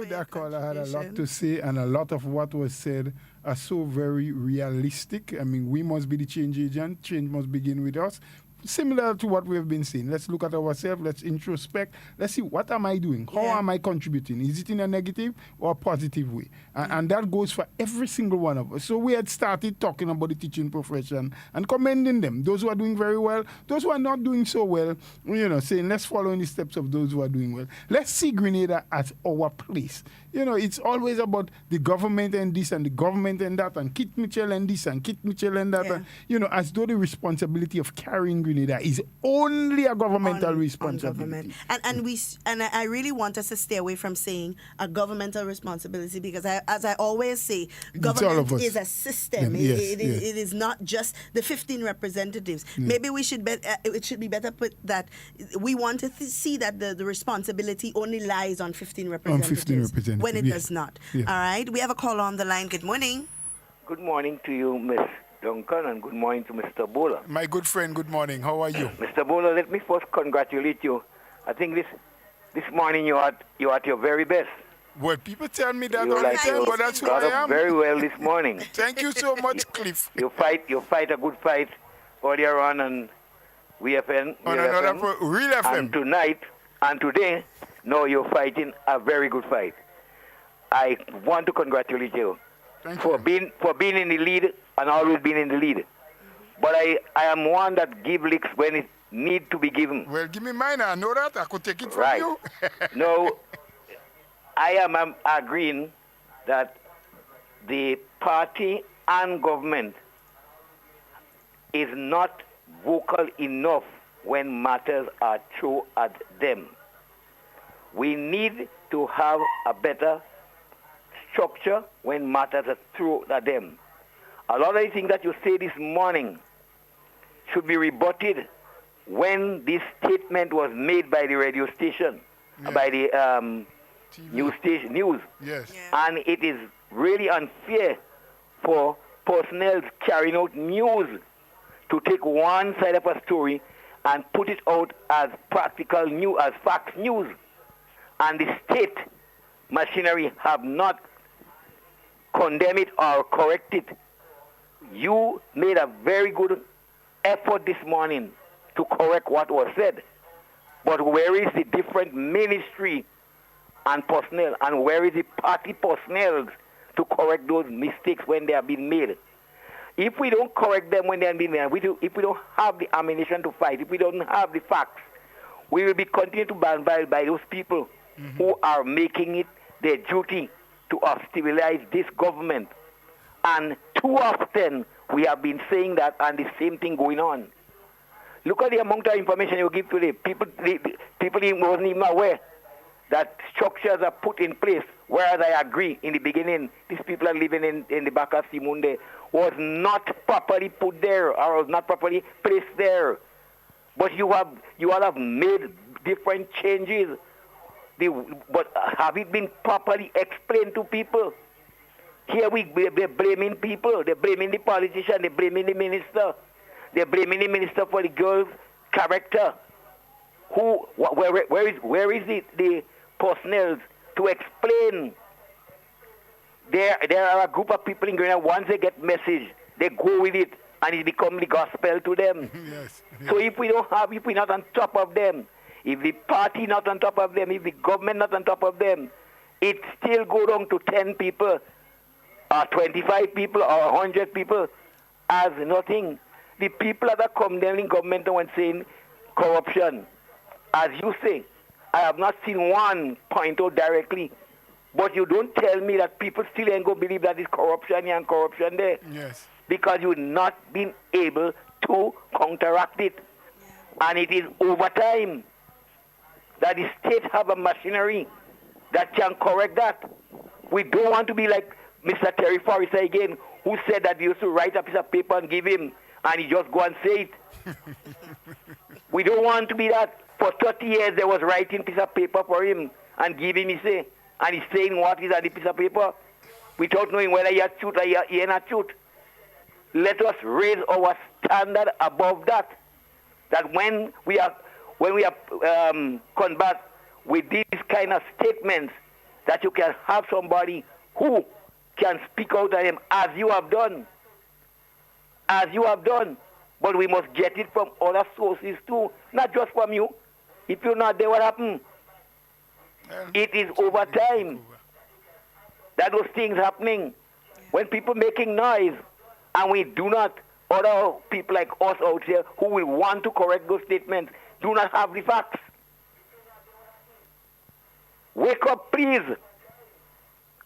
That caller had a lot to say, and a lot of what was said are so very realistic. I mean, we must be the change agent. Change must begin with us. Similar to what we have been saying. Let's look at ourselves. Let's introspect. Let's see, what am I doing? How am I contributing? Is it in a negative or a positive way? And that goes for every single one of us. So we had started talking about the teaching profession and commending them. Those who are doing very well, those who are not doing so well, saying let's follow in the steps of those who are doing well. Let's see Grenada as our place. It's always about the government and this and the government and that and Kit Mitchell and this and Kit Mitchell and that. Yeah. And, as though the responsibility of carrying Grenada is only a governmental responsibility. And I really want us to stay away from saying a governmental responsibility, because as I always say, government is a system. It is not just the 15 representatives. Maybe we should it should be better put that we want to see that the responsibility only lies on 15 representatives. When it does not. Yeah. All right. We have a caller on the line. Good morning. Good morning to you, Miss Duncan, and good morning to Mr. Bowler. My good friend, good morning. How are you? Mr. Bowler, let me first congratulate you. I think this morning you are at your very best. Well, people tell me that all the time, but that's who I am. Very well this morning. Thank you so much, Cliff. You fight a good fight earlier on WeiVybz. On another RealFM. And today, no, you're fighting a very good fight. I want to congratulate you for being in the lead and always being in the lead. But I am one that give licks when it need to be given. Well, give me mine. I know that. I could take it from you. No, I am agreeing that the party and government is not vocal enough when matters are thrown at them. We need to have a better structure when matters are thrown at them. A lot of the things that you say this morning should be rebutted when this statement was made by the radio station, by the news. Yes. And it is really unfair for personnel carrying out news to take one side of a story and put it out as practical news, as fact news. And the state machinery have not condemned it or corrected it. You made a very good effort this morning to correct what was said. But where is the different ministry and personnel, and where is the party personnel to correct those mistakes when they have been made? If we don't correct them when they have been made, if we don't have the ammunition to fight, if we don't have the facts, we will be continued to be bound by those people who are making it their duty to stabilize this government. And too often we have been saying that, and the same thing going on. Look at the amount of information you give today. People wasn't even aware that structures are put in place, whereas I agree in the beginning, these people are living in the back of Simunde, was not properly put there or was not properly placed there. But you all have made different changes. But have it been properly explained to people? Here they're blaming people. They're blaming the politician. They're blaming the minister. They're blaming the minister for the girl's character. Where is the personnel to explain? There are a group of people in Grenada, once they get message, they go with it, and it becomes the gospel to them. Yes. So if we're not on top of them, if the party not on top of them, if the government not on top of them, it still go down to 10 people, or 25 people, or 100 people as nothing. The people that are condemning government and saying corruption, as you say, I have not seen one point out directly. But you don't tell me that people still ain't going to believe that it's corruption here and corruption there. Yes. because you've not been able to counteract it. And it is over time that the state have a machinery that can correct that. We don't want to be like Mr. Terry Forrester again, who said that he used to write a piece of paper and give him, and he just go and say it. We don't want to be that. For 30 years, there was writing piece of paper for him and give him his say. And he's saying what is on the piece of paper without knowing whether he has truth or he ain't not truth. Let us raise our standard above that. That when we are combat with these kind of statements, that you can have somebody who can speak out of them as you have done. As you have done. But we must get it from other sources too, not just from you. If you're not there, what happened? It is over time that those things happening. When people making noise, and we do not, other people like us out here who will want to correct those statements, do not have the facts. Wake up, please.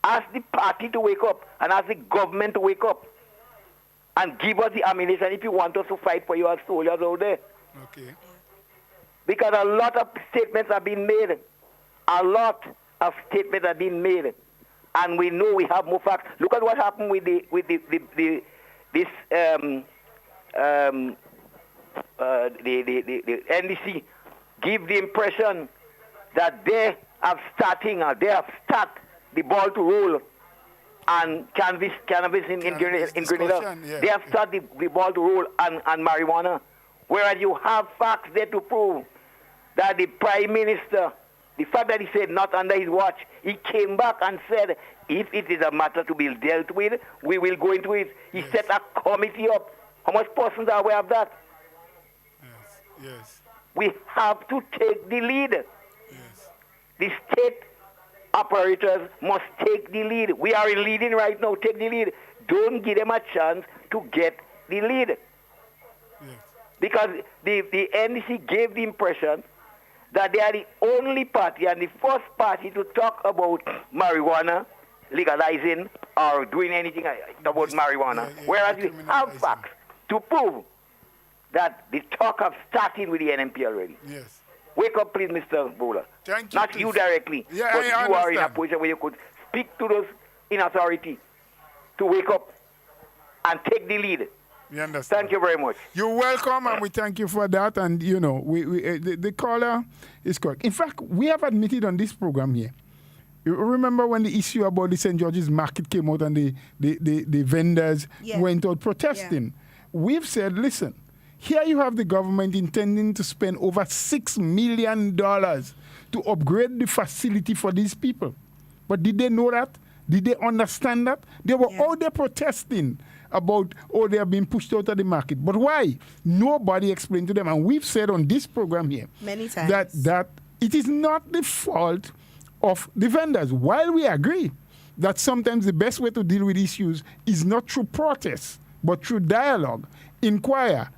Ask the party to wake up, and ask the government to wake up. And give us the ammunition if you want us to fight for you as soldiers out there. Okay. Because a lot of statements have been made. A lot of statements have been made. And we know we have more facts. Look at what happened with the NDC. Give the impression that they have start the ball to roll and cannabis in Grenada. Yeah. They have started the ball to roll and marijuana. Whereas you have facts there to prove that the Prime Minister, the fact that he said not under his watch, he came back and said, if it is a matter to be dealt with, we will go into it. He set a committee up. How much persons are aware of that? Yes. We have to take the lead. Yes. The state operators must take the lead. We are in leading right now. Take the lead. Don't give them a chance to get the lead. Yes. Because the NDC gave the impression that they are the only party and the first party to talk about marijuana, legalizing or doing anything about marijuana. Whereas we have facts to prove that the talk have started with the NMP already. Yes. Wake up, please, Mr. Bowler. Thank you. Not you directly, Yeah, but I you are in a understand. position where you could speak to those in authority to wake up and take the lead. You understand? Thank you very much. You're welcome, and we thank you for that. And, you know, the caller is correct. In fact, we have admitted on this program here. You remember when the issue about the St. George's Market came out and the vendors went out protesting? We've said, listen, here you have the government intending to spend over $6 million to upgrade the facility for these people. But did they know that? Did they understand that? They were out there protesting about, they are being pushed out of the market. But why? Nobody explained to them. And we've said on this program here many times that it is not the fault of the vendors. While we agree that sometimes the best way to deal with issues is not through protest, but through dialogue, inquire,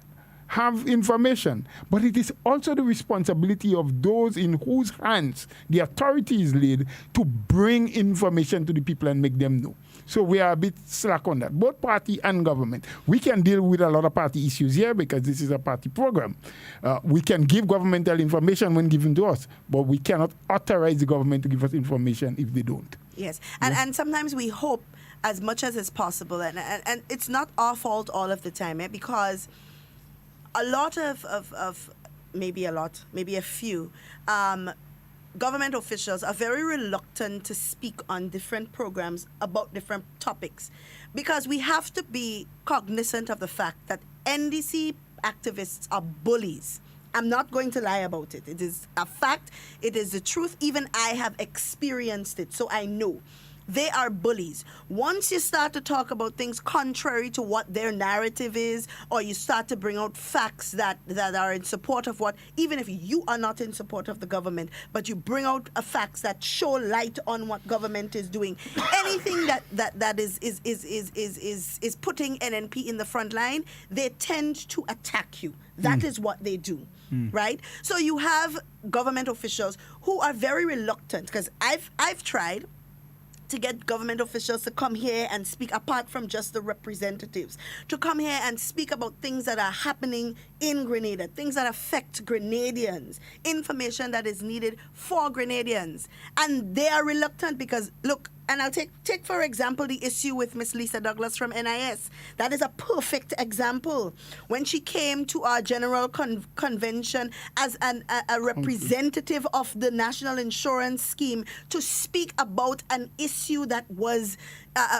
have information. But it is also the responsibility of those in whose hands the authority is laid to bring information to the people and make them know. So we are a bit slack on that, both party and government. We can deal with a lot of party issues here because this is a party program. We can give governmental information when given to us, but we cannot authorize the government to give us information if they don't. Yes, and sometimes we hope as much as is possible, and it's not our fault all of the time, because a lot of maybe a few government officials are very reluctant to speak on different programs about different topics, because we have to be cognizant of the fact that NDC activists are bullies. I'm not going to lie about it. It is a fact. It is the truth. Even I have experienced it, so I know. They are bullies. Once you start to talk about things contrary to what their narrative is, or you start to bring out facts that are in support of what, even if you are not in support of the government, but you bring out facts that show light on what government is doing, anything that is putting NNP in the front line, they tend to attack you. That is what they do, right? So you have government officials who are very reluctant, because I've tried to get government officials to come here and speak, apart from just the representatives, to come here and speak about things that are happening in Grenada, things that affect Grenadians, information that is needed for Grenadians. And they are reluctant because, look, and I'll take for example the issue with Miss Lisa Douglas from NIS. That is a perfect example. When she came to our general convention as a representative of the National Insurance Scheme to speak about an issue that was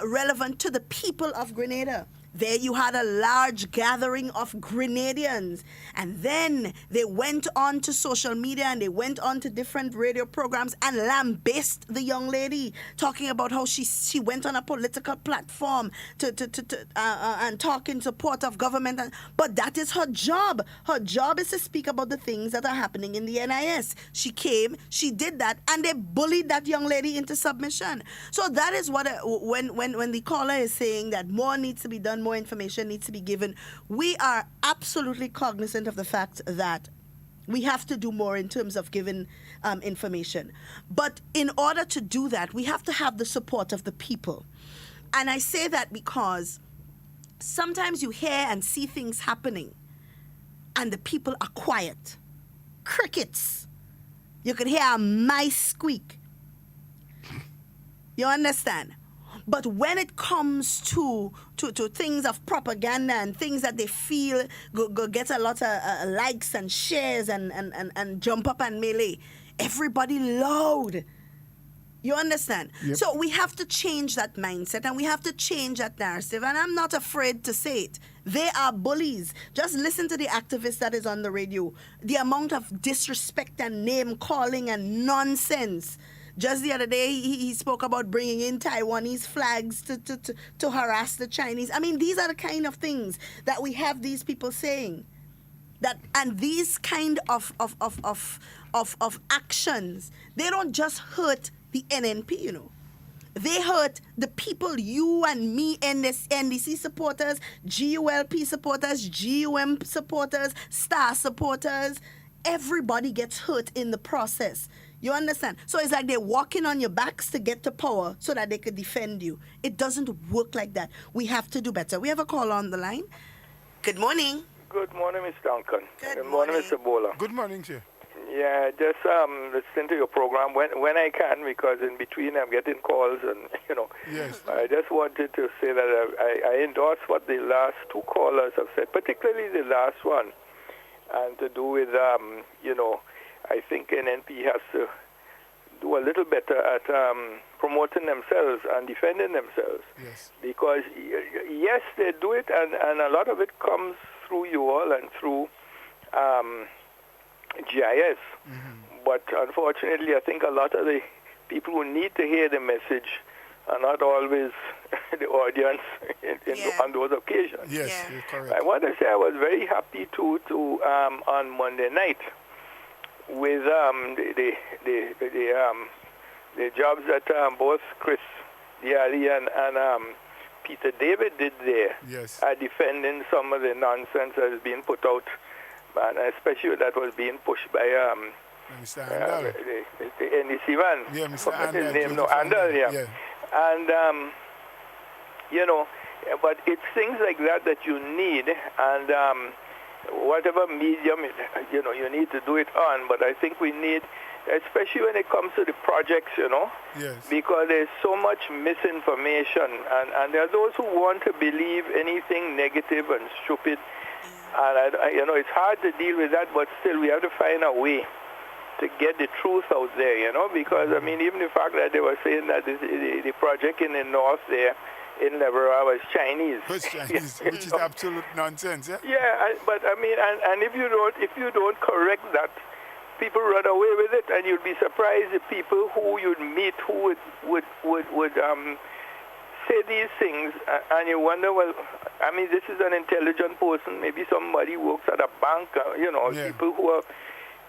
relevant to the people of Grenada. There you had a large gathering of Grenadians, and then they went on to social media and they went on to different radio programs and lambasted the young lady, talking about how she went on a political platform and talk in support of government. But that is her job. Her job is to speak about the things that are happening in the NIS. She came, she did that, and they bullied that young lady into submission. So that is what when the caller is saying that more needs to be done, more information needs to be given, we are absolutely cognizant of the fact that we have to do more in terms of giving information. But in order to do that, we have to have the support of the people. And I say that because sometimes you hear and see things happening and the people are quiet. Crickets. You can hear a mice squeak. You understand? But when it comes to things of propaganda and things that they feel go get a lot of likes and shares and jump up and melee, everybody loud. You understand? Yep. So we have to change that mindset and we have to change that narrative. And I'm not afraid to say it. They are bullies. Just listen to the activist that is on the radio. The amount of disrespect and name calling and nonsense. Just the other day, he spoke about bringing in Taiwanese flags to harass the Chinese. I mean, these are the kind of things that we have these people saying. And these kind of actions, they don't just hurt the NNP, you know. They hurt the people, you and me, NDC supporters, GULP supporters, GUM supporters, STAR supporters. Everybody gets hurt in the process. You understand? So it's like they're walking on your backs to get to power so that they could defend you. It doesn't work like that. We have to do better. We have a call on the line. Good morning. Good morning, Ms. Duncan. Good morning, Mr. Bola. Good morning, sir. Yeah, just listen to your program when I can, because in between I'm getting calls and, you know. Yes. I just wanted to say that I endorse what the last two callers have said, particularly the last one, and to do with, you know, I think NNP has to do a little better at promoting themselves and defending themselves. Yes. Because, yes, they do it, and a lot of it comes through you all and through GIS. Mm-hmm. But unfortunately, I think a lot of the people who need to hear the message are not always the audience on those occasions. Yes, you're correct. I want to say I was very happy to on Monday night with the jobs that both Chris Diali and Peter David did there. Yes. Defending some of the nonsense that is being put out, and especially that was being pushed by Mr. Andal. the NDC man. Yeah, Mr. Andal. His name, no, Andal, yeah. And, you know, but it's things like that you need, and whatever medium, you know, you need to do it on. But I think we need, especially when it comes to the projects, you know, yes, because there's so much misinformation, and there are those who want to believe anything negative and stupid, and you know, it's hard to deal with that, but still we have to find a way to get the truth out there, you know, because I mean, even the fact that they were saying that the project in the north there in Lebanon was Chinese. It's Chinese, which is absolute nonsense. Yeah. Yeah, but I mean, and if you don't correct that, people run away with it, and you'd be surprised the people who you'd meet who would say these things, and you wonder, well, I mean, this is an intelligent person. Maybe somebody works at a bank. You know, people who are.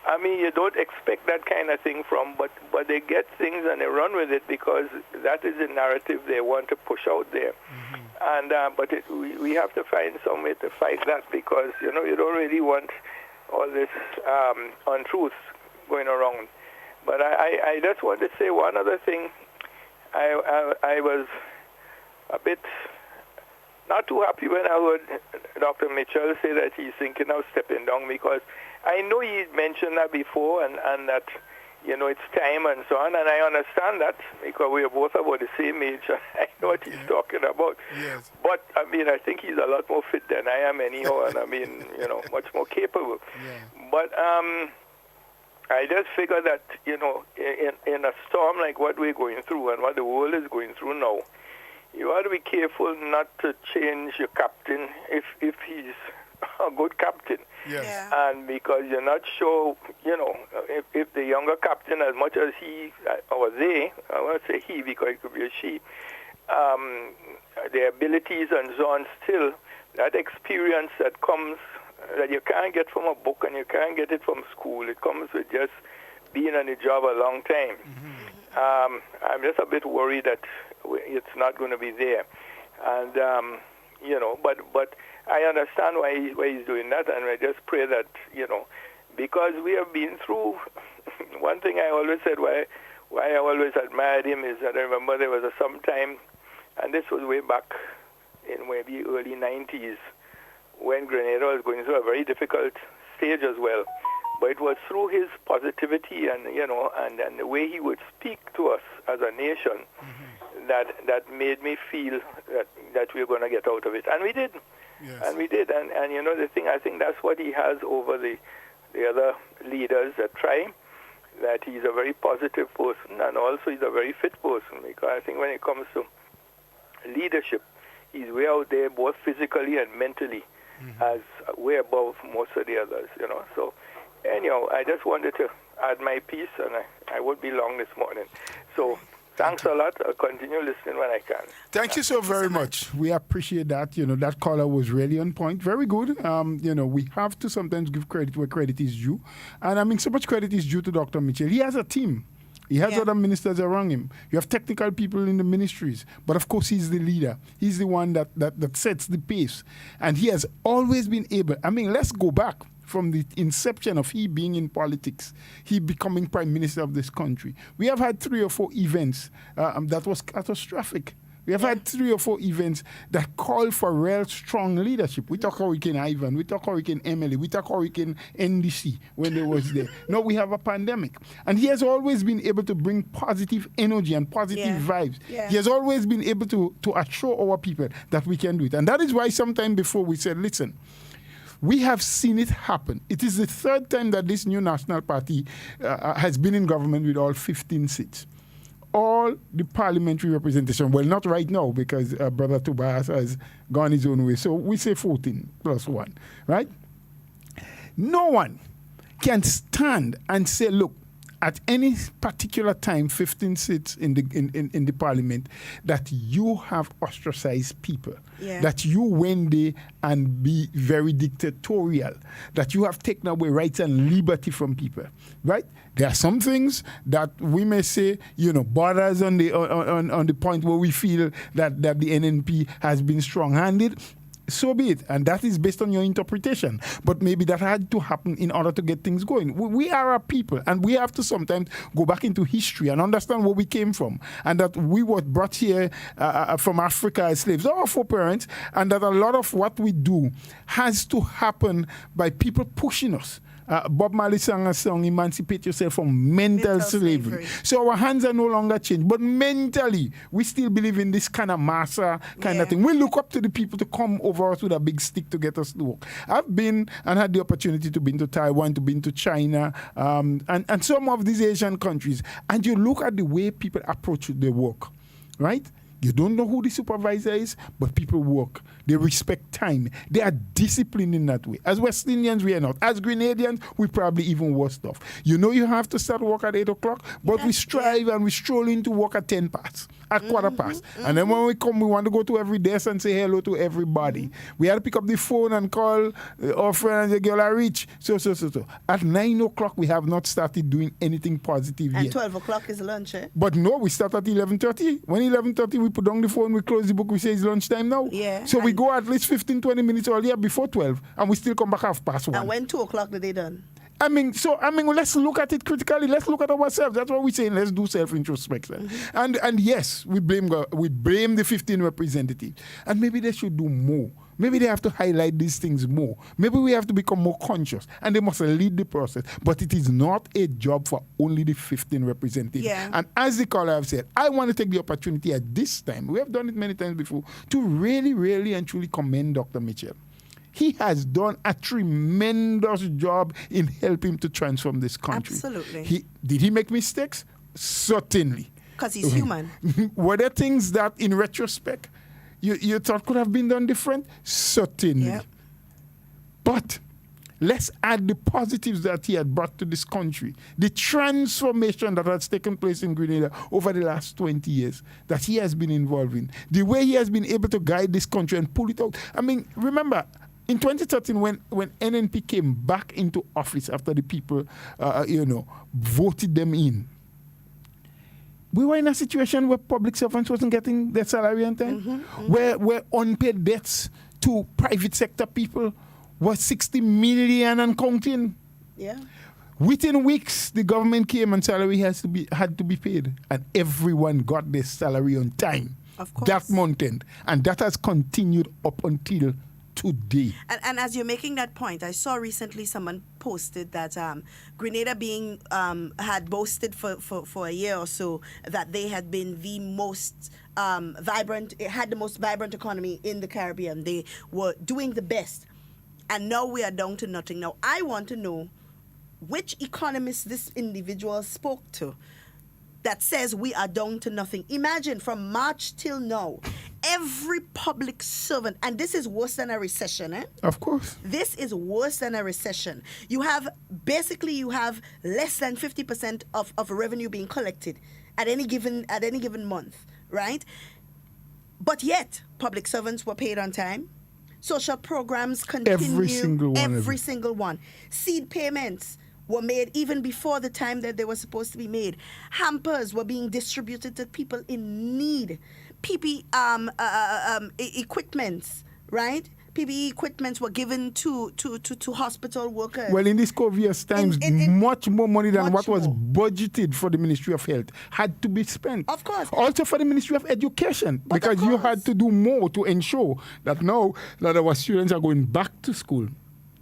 I mean, you don't expect that kind of thing from, but they get things and they run with it because that is the narrative they want to push out there. Mm-hmm. And but we have to find some way to fight that, because you know, you don't really want all this untruth going around. But I just want to say one other thing, I was a bit not too happy when I heard Dr. Mitchell say that he's thinking of stepping down, because I know he mentioned that before and that, you know, it's time and so on, and I understand that because we are both about the same age and I know what he's talking about. Yes. But, I mean, I think he's a lot more fit than I am anyhow, and I mean, you know, much more capable. Yeah. But I just figure that, you know, in a storm like what we're going through and what the world is going through now, you ought to be careful not to change your captain if he's a good captain. Yes. Yeah. And because you're not sure, you know, if the younger captain, as much as he or they, I want to say he because it could be a she, their abilities and so on, still, that experience that comes, that you can't get from a book and you can't get it from school. It comes with just being on the job a long time. Mm-hmm. I'm just a bit worried that it's not going to be there. And, you know, but I understand why he's doing that, and I just pray that, you know, because we have been through, one thing I always said why I always admired him is that I remember there was some time, and this was way back in maybe early 90s, when Grenada was going through a very difficult stage as well. But it was through his positivity and, you know, and the way he would speak to us as a nation that made me feel that we were going to get out of it. And we did. Yes. And we did. And you know, the thing, I think that's what he has over the other leaders that try, that he's a very positive person and also he's a very fit person, because I think when it comes to leadership, he's way out there both physically and mentally, as way above most of the others, you know. So anyhow, I just wanted to add my piece, and I won't be long this morning. So thanks a lot. I'll continue listening when I can. Thank you so very much. We appreciate that. You know, that caller was really on point. Very good. You know, we have to sometimes give credit where credit is due. And I mean, so much credit is due to Dr. Mitchell. He has a team. He has other ministers around him. You have technical people in the ministries. But of course, he's the leader. He's the one that sets the pace. And he has always been able. I mean, let's go back from the inception of he being in politics, he becoming prime minister of this country. We have had 3 or 4 events that was catastrophic. We have had 3 or 4 events that call for real strong leadership. We talk Hurricane Ivan, we talk Hurricane Emily, we talk Hurricane NDC when they was there. Now we have a pandemic. And he has always been able to bring positive energy and positive vibes. Yeah. He has always been able to assure our people that we can do it. And that is why sometime before we said, listen, we have seen it happen. It is the 3rd time that this new national party has been in government with all 15 seats. All the parliamentary representation, well, not right now because Brother Tobias has gone his own way. So we say 14 plus 1, right? No one can stand and say, look, at any particular time, 15 seats in the parliament, that you have ostracized people, that you went there and be very dictatorial, that you have taken away rights and liberty from people, right? There are some things that we may say, you know, borders on the point where we feel that the NNP has been strong-handed. So be it. And that is based on your interpretation. But maybe that had to happen in order to get things going. We are a people, and we have to sometimes go back into history and understand where we came from. And that we were brought here from Africa as slaves, our foreparents, and that a lot of what we do has to happen by people pushing us. Bob Marley sang a song, emancipate yourself from mental slavery. So our hands are no longer changed, but mentally, we still believe in this kind of massa kind of thing. We look up to the people to come over us with a big stick to get us to work. I've been and had the opportunity to be to Taiwan, to be to China, and some of these Asian countries, and you look at the way people approach their work, right? You don't know who the supervisor is, but people work. They respect time. They are disciplined in that way. As West Indians, we are not. As Grenadians, we probably even worse off. You know you have to start work at 8 o'clock, but we strive and we stroll into work at 10 past, at quarter past. And then when we come, we want to go to every desk and say hello to everybody. We had to pick up the phone and call our friend and say, girl, I reach. So. At 9 o'clock, we have not started doing anything positive yet. And 12 o'clock is lunch, eh? But no, we start at 11:30. When 11:30, we put down the phone, we close the book, we say it's lunchtime now. Yeah. So we go at least 15, 20 minutes earlier before 12, and we still come back 1:30. And when 2 o'clock are they done? let's look at it critically. Let's look at ourselves. That's what we're saying. Let's do self-introspection. And yes, we blame the 15 representatives. And maybe they should do more. Maybe they have to highlight these things more. Maybe we have to become more conscious. And they must lead the process. But it is not a job for only the 15 representatives. Yeah. And as the caller have said, I want to take the opportunity at this time, we have done it many times before, to really, really and truly commend Dr. Mitchell. He has done a tremendous job in helping to transform this country. Absolutely. Did he make mistakes? Certainly. Because he's human. Were there things that, in retrospect, you thought could have been done different? Certainly. Yep. But let's add the positives that he had brought to this country, the transformation that has taken place in Grenada over the last 20 years that he has been involved in, the way he has been able to guide this country and pull it out. Remember, in 2013, when NNP came back into office after the people, voted them in, we were in a situation where public servants wasn't getting their salary on time, where unpaid debts to private sector people was 60 million and counting. Yeah. Within weeks, the government came and salary had to be paid, and everyone got their salary on time. Of course. That month end, and that has continued up until today. And as you're making that point, I saw recently someone posted that Grenada being had boasted for a year or so that they had been the most vibrant, it had the most vibrant economy in the Caribbean. They were doing the best. And now we are down to nothing. Now, I want to know which economist this individual spoke to that says we are down to nothing. Imagine from March till now, every public servant, and this is worse than a recession, eh? Of course. This is worse than a recession. You have less than 50% of revenue being collected at any given month, right? But yet, public servants were paid on time. Social programs continue. Every single one. Seed payments were made even before the time that they were supposed to be made. Hampers were being distributed to people in need. Equipments, right? PPE equipments were given to hospital workers. Well, in these COVID times, much more money than what was budgeted for the Ministry of Health had to be spent. Of course. Also for the Ministry of Education, because you had to do more to ensure that now that our students are going back to school.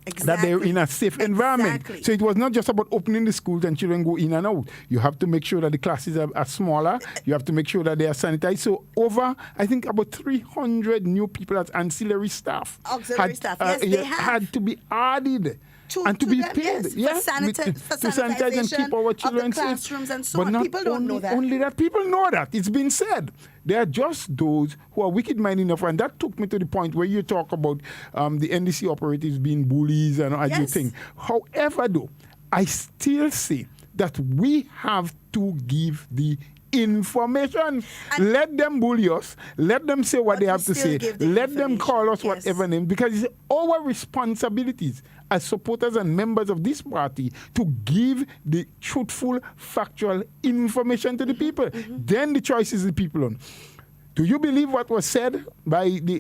Exactly. That they're in a safe environment. So it was not just about opening the schools and children go in and out. You have to make sure that the classes are smaller. You have to make sure that they are sanitized. So I think about 300 new people as ancillary staff. Auxiliary staff, yes, they had to be added. And to be them, paid, yes, for sanitize and keep our children of the classrooms safe. And so but on. not People don't know that. Only that people know that. It's been said. They are just those who are wicked-minded enough. And that took me to the point where you talk about the NDC operatives being bullies and everything. However, though, I still say that we have to give the information. And let them bully us. Let them say what they have to say. Let them call us whatever name. Because it's our responsibilities as supporters and members of this party to give the truthful, factual information to the people. Then the choice is the people on. Do you believe what was said by the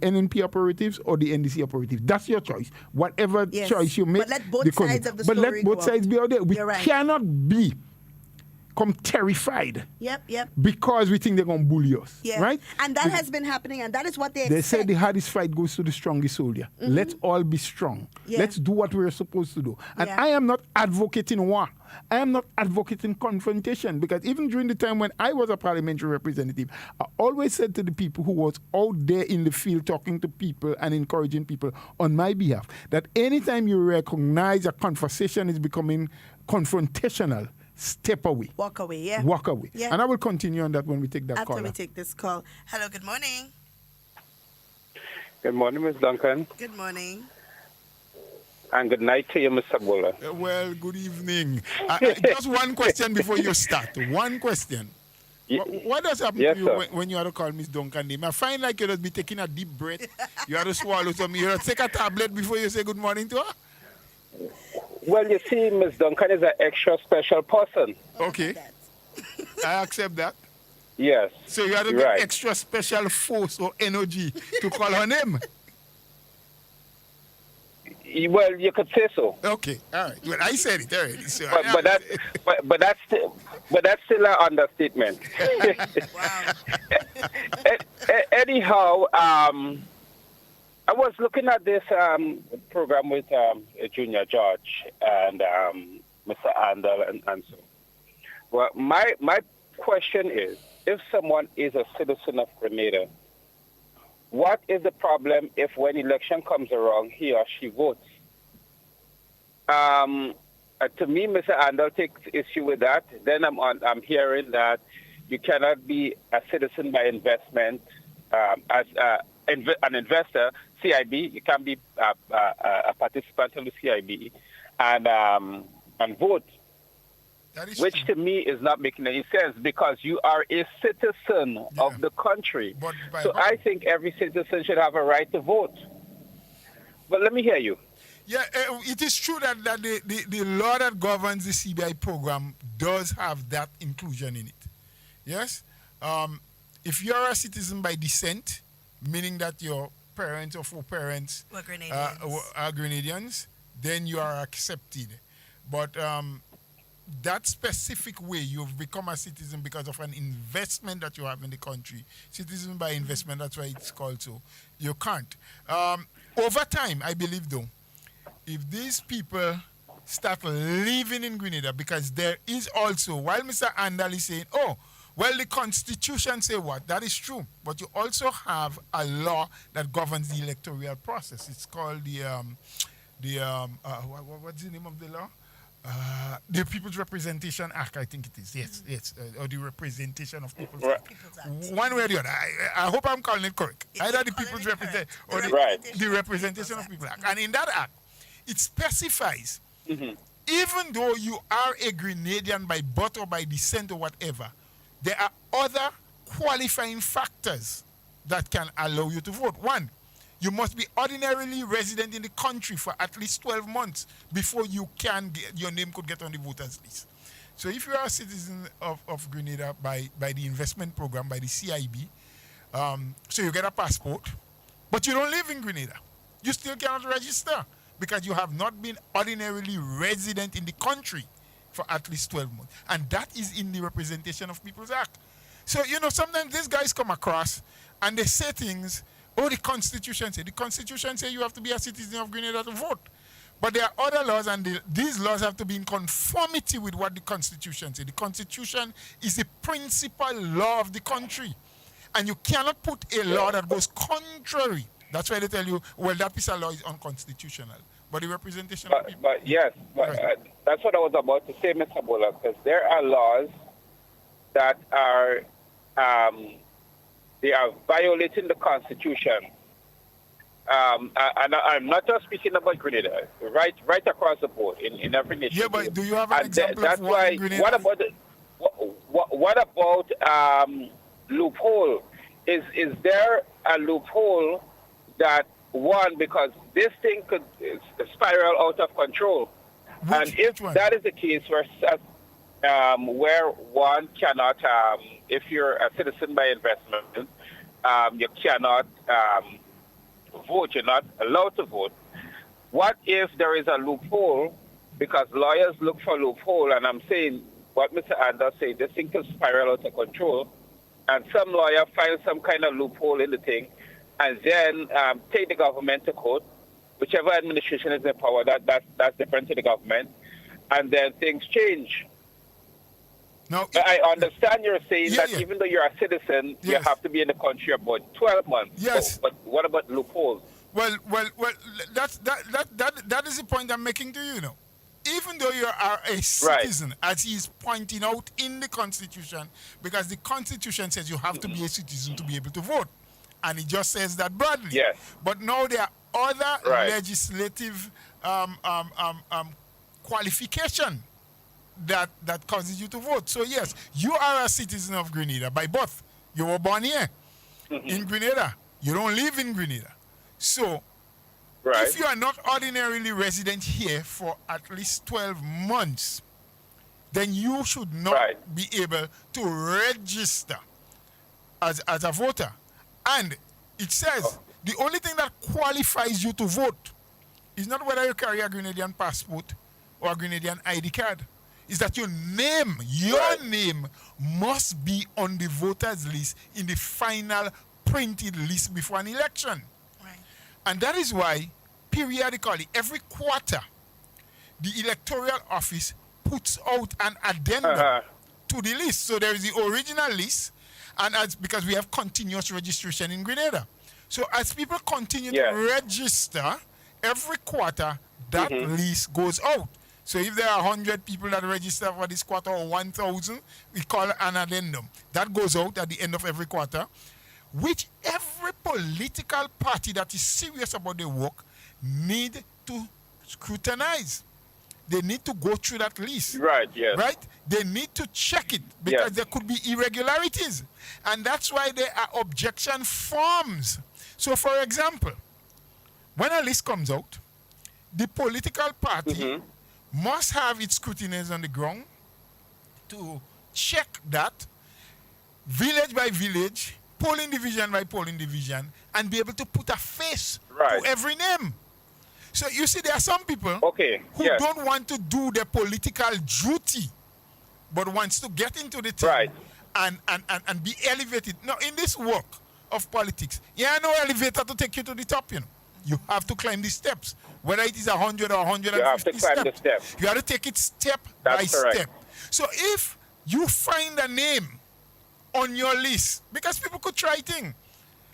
NNP operatives or the NDC operatives? That's your choice. Whatever choice you make. But let both sides of the story But let both sides be out there. We cannot become terrified. Yep. Because we think they're going to bully us. Yeah. Right? And that has been happening, and that is what they expect. They said the hardest fight goes to the strongest soldier. Let's all be strong. Yeah. Let's do what we're supposed to do. And I am not advocating war. I am not advocating confrontation, because even during the time when I was a parliamentary representative, I always said to the people who was out there in the field talking to people and encouraging people on my behalf, that anytime you recognize a conversation is becoming confrontational, step away. Walk away, yeah. Walk away. Yeah. And I will continue on that when we take that call. After we take this call. Hello, good morning. Good morning, Ms. Duncan. Good morning. And good night to you, Mr. Buller. Well, good evening. Just one question before you start. One question. What does happen to you when you have to call Miss Duncan name? I find like you just be taking a deep breath. You have to swallow something. You have to take a tablet before you say good morning to her? Well, you see, Miss Duncan is an extra special person. Okay. I accept that. Yes. So you have to get extra special force or energy to call her name. Well, you could say so. Okay, all right. Well, I said it already. So But that's still an understatement. Wow. Anyhow, I was looking at this program with Junior George and Mr. Andal and so. Well, my question is, if someone is a citizen of Grenada, what is the problem if when election comes around, he or she votes? To me, Mr. Andal takes issue with that. Then I'm hearing that you cannot be a citizen by investment as an investor, CIB. You can be a participant in the CIB and vote, which to me is not making any sense because you are a citizen of the country. So I think every citizen should have a right to vote. But let me hear you. Yeah, it is true that the law that governs the CBI program does have that inclusion in it. Yes? If you're a citizen by descent, meaning that your parents or foreparents are Grenadians, then you are accepted. But that specific way you've become a citizen because of an investment that you have in the country, citizen by investment, that's why it's called so, you can't. Over time, I believe though, if these people start living in Grenada, because there is also, while Mr. Andal is saying, oh, well, the Constitution say what? That is true. But you also have a law that governs the electoral process. It's called what's the name of the law? The People's Representation Act, I think it is. Yes, or the Representation of People's Act. One way or the other. I hope I'm calling it correct. Either the People's Representation or the Representation of People Act. And in that act, it specifies, even though you are a Grenadian by birth or by descent or whatever, there are other qualifying factors that can allow you to vote. One, you must be ordinarily resident in the country for at least 12 months before your name could get on the voters list. So if you are a citizen of Grenada by the investment program, by the CIB, so you get a passport, but you don't live in Grenada, you still cannot register because you have not been ordinarily resident in the country for at least 12 months. And that is in the Representation of People's Act. So, sometimes these guys come across and they say things, the Constitution say. The Constitution say you have to be a citizen of Grenada to vote. But there are other laws, and these laws have to be in conformity with what the Constitution says. The Constitution is the principal law of the country. And you cannot put a law that goes contrary. That's why they tell you, well, that piece of law is unconstitutional. But the representation of people... That's what I was about to say, Mr. Bola, because there are laws that are... they are violating the Constitution. And I'm not just speaking about Grenada, right across the board in every nation. Yeah, but do you have an example that's of why, in Grenada? What about loophole? Is there a loophole that, one, because this thing could spiral out of control? And if that is the case, where one cannot, if you're a citizen by investment, you cannot vote, you're not allowed to vote. What if there is a loophole? Because lawyers look for loophole, and I'm saying what Mr. Anders said, this thing can spiral out of control, and some lawyer finds some kind of loophole in the thing, and then take the government to court, whichever administration is in power, that's different to the government, and then things change. No, I understand you're saying that even though you're a citizen, you have to be in the country about 12 months. Yes. So, but what about loopholes? Well, that is the point I'm making to you, Even though you are a citizen, as he's pointing out in the Constitution, because the Constitution says you have to be a citizen to be able to vote. And it just says that broadly. Yes. But now there are other legislative qualification that causes you to vote. So yes, you are a citizen of Grenada by birth. You were born here in Grenada. You don't live in Grenada. So if you are not ordinarily resident here for at least 12 months, then you should not be able to register as a voter. And it says the only thing that qualifies you to vote It's not whether you carry a Grenadian passport or a Grenadian ID card. It's that your name must be on the voters list in the final printed list before an election. Right. And that is why, periodically, every quarter, the electoral office puts out an addendum to the list. So there is the original list, and because we have continuous registration in Grenada. So as people continue to register, every quarter, that list goes out. So if there are 100 people that register for this quarter or 1,000, we call an addendum. That goes out at the end of every quarter, which every political party that is serious about their work need to scrutinize. They need to go through that list. Right, yes. Right? They need to check it because there could be irregularities. And that's why there are objection forms. So, for example, when a list comes out, the political party must have its scrutineers on the ground to check that village by village, polling division by polling division, and be able to put a face to every name. So you see, there are some people who don't want to do their political duty, but wants to get into the thing and be elevated. Now, in this work of politics, no elevator to take you to the top, you know. You have to climb the steps. Whether it is 100 or 150 you have to climb the steps. You have to take it step by step. So if you find a name on your list, because people could try things,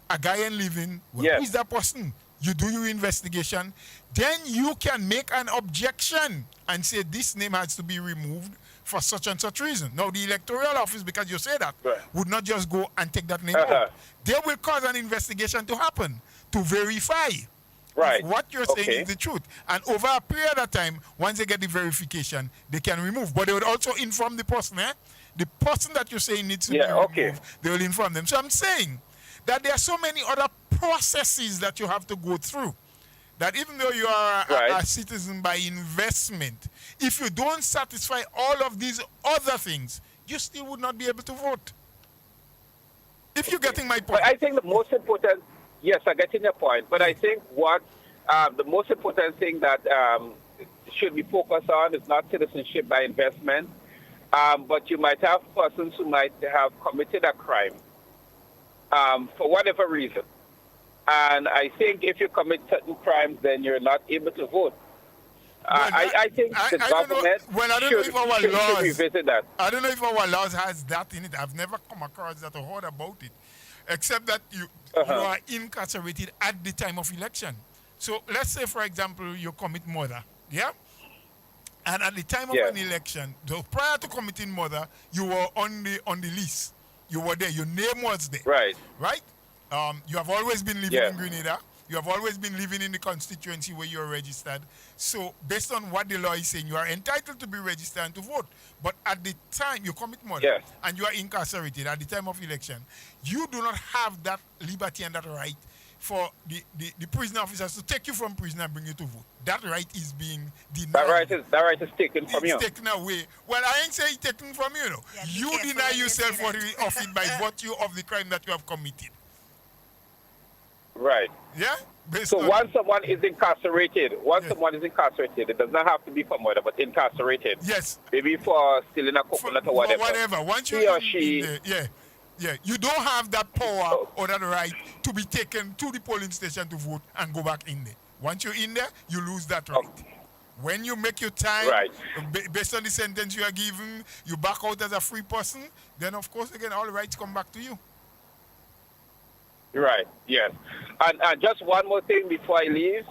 a guy and living, who is that person? You do your investigation, then you can make an objection and say this name has to be removed for such and such reason. Now, the electoral office, because you say that, would not just go and take that name out. They will cause an investigation to happen to verify if what you're saying is the truth. And over a period of time, once they get the verification, they can remove. But they would also inform the person, the person that you're saying needs to be removed, they will inform them. So I'm saying that there are so many other processes that you have to go through, that even though you are a citizen by investment, if you don't satisfy all of these other things, you still would not be able to vote. If you're getting my point. But I think the most important, yes, I get in your point, but I think what the most important thing that should be focused on is not citizenship by investment, but you might have persons who might have committed a crime for whatever reason. And I think if you commit certain crimes, then you're not able to vote. I think the government should revisit that. I don't know if our laws has that in it. I've never come across that or heard about it, except that you are incarcerated at the time of election. So let's say, for example, you commit murder, and at the time of an election, so prior to committing murder, you were on the list. You were there. Your name was there. Right? You have always been living in Grenada. You have always been living in the constituency where you're registered. So based on what the law is saying, you are entitled to be registered and to vote. But at the time you commit murder and you are incarcerated at the time of election, you do not have that liberty and that right for the prison officers to take you from prison and bring you to vote. That right is being denied. That right is taken from you. It's taken away. Well, I ain't saying it's taken from you. You deny yourself of it by virtue of the crime that you have committed. Right. Yeah? So once someone is incarcerated, it does not have to be for murder, but incarcerated. Yes. Maybe for stealing a coconut or whatever. Whatever. Once he or she... You don't have that power or that right to be taken to the polling station to vote and go back in there. Once you're in there, you lose that right. When you make your time, based on the sentence you are given, you back out as a free person, then of course, again, all rights come back to you. Right, yes. And just one more thing before I leave.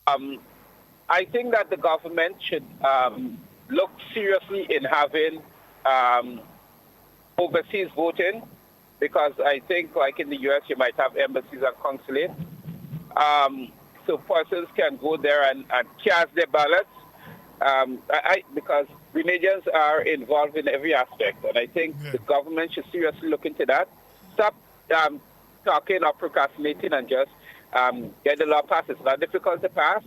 I think that the government should look seriously in having overseas voting, because I think, like in the U.S., you might have embassies and consulates. So persons can go there and cast their ballots, because Grenadians are involved in every aspect. And I think the government should seriously look into that. Stop talking or procrastinating and just get the law passed. It's not difficult to pass.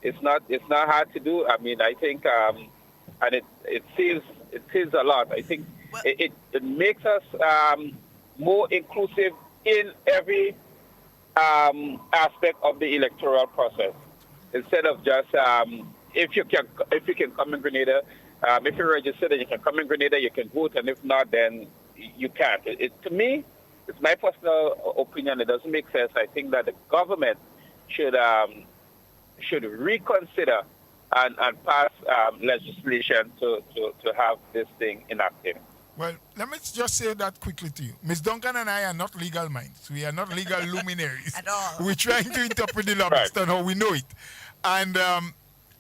It's not hard to do. I mean, I think, and it saves a lot. I think it makes us more inclusive in every aspect of the electoral process. instead of just if you can come in Grenada, if you're registered, then you can come in Grenada, you can vote, and if not, then you can't. To me, it's my personal opinion. It doesn't make sense. I think that the government should reconsider and pass legislation to have this thing enacted. Well, let me just say that quickly to you. Ms. Duncan and I are not legal minds. We are not legal luminaries. At all. We're trying to interpret the law based on how we know it. And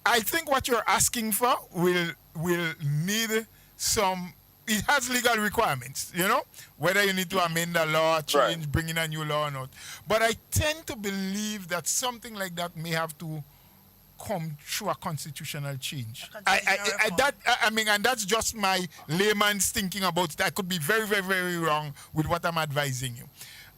I think what you're asking for will need some... It has legal requirements, whether you need to amend the law, change, bring in a new law or not. But I tend to believe that something like that may have to come through a constitutional change. And that's just my layman's thinking about it. I could be very, very, very wrong with what I'm advising you.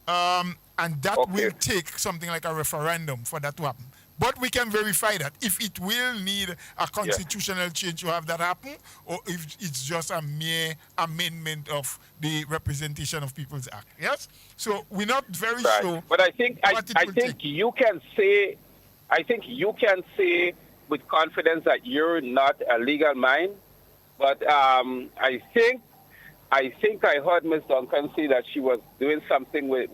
And that will take something like a referendum for that to happen. But we can verify that if it will need a constitutional change to have that happen, or if it's just a mere amendment of the Representation of People's Act. Yes? So we're not very sure. But I think you can say, with confidence that you're not a legal mind. But I think I heard Ms. Duncan say that she was doing something with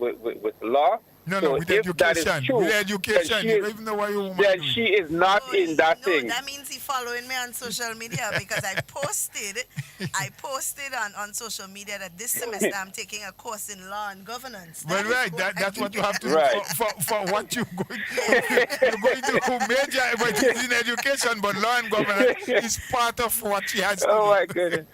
law. No, with education. True, with education. You don't even know why you then she is not in that thing. That means he's following me on social media because I posted on social media that this semester I'm taking a course in law and governance. Well, that's what you have to do for what you're going to. You're going to major, but it's in education, but law and governance is part of what she has to do. Oh, my goodness.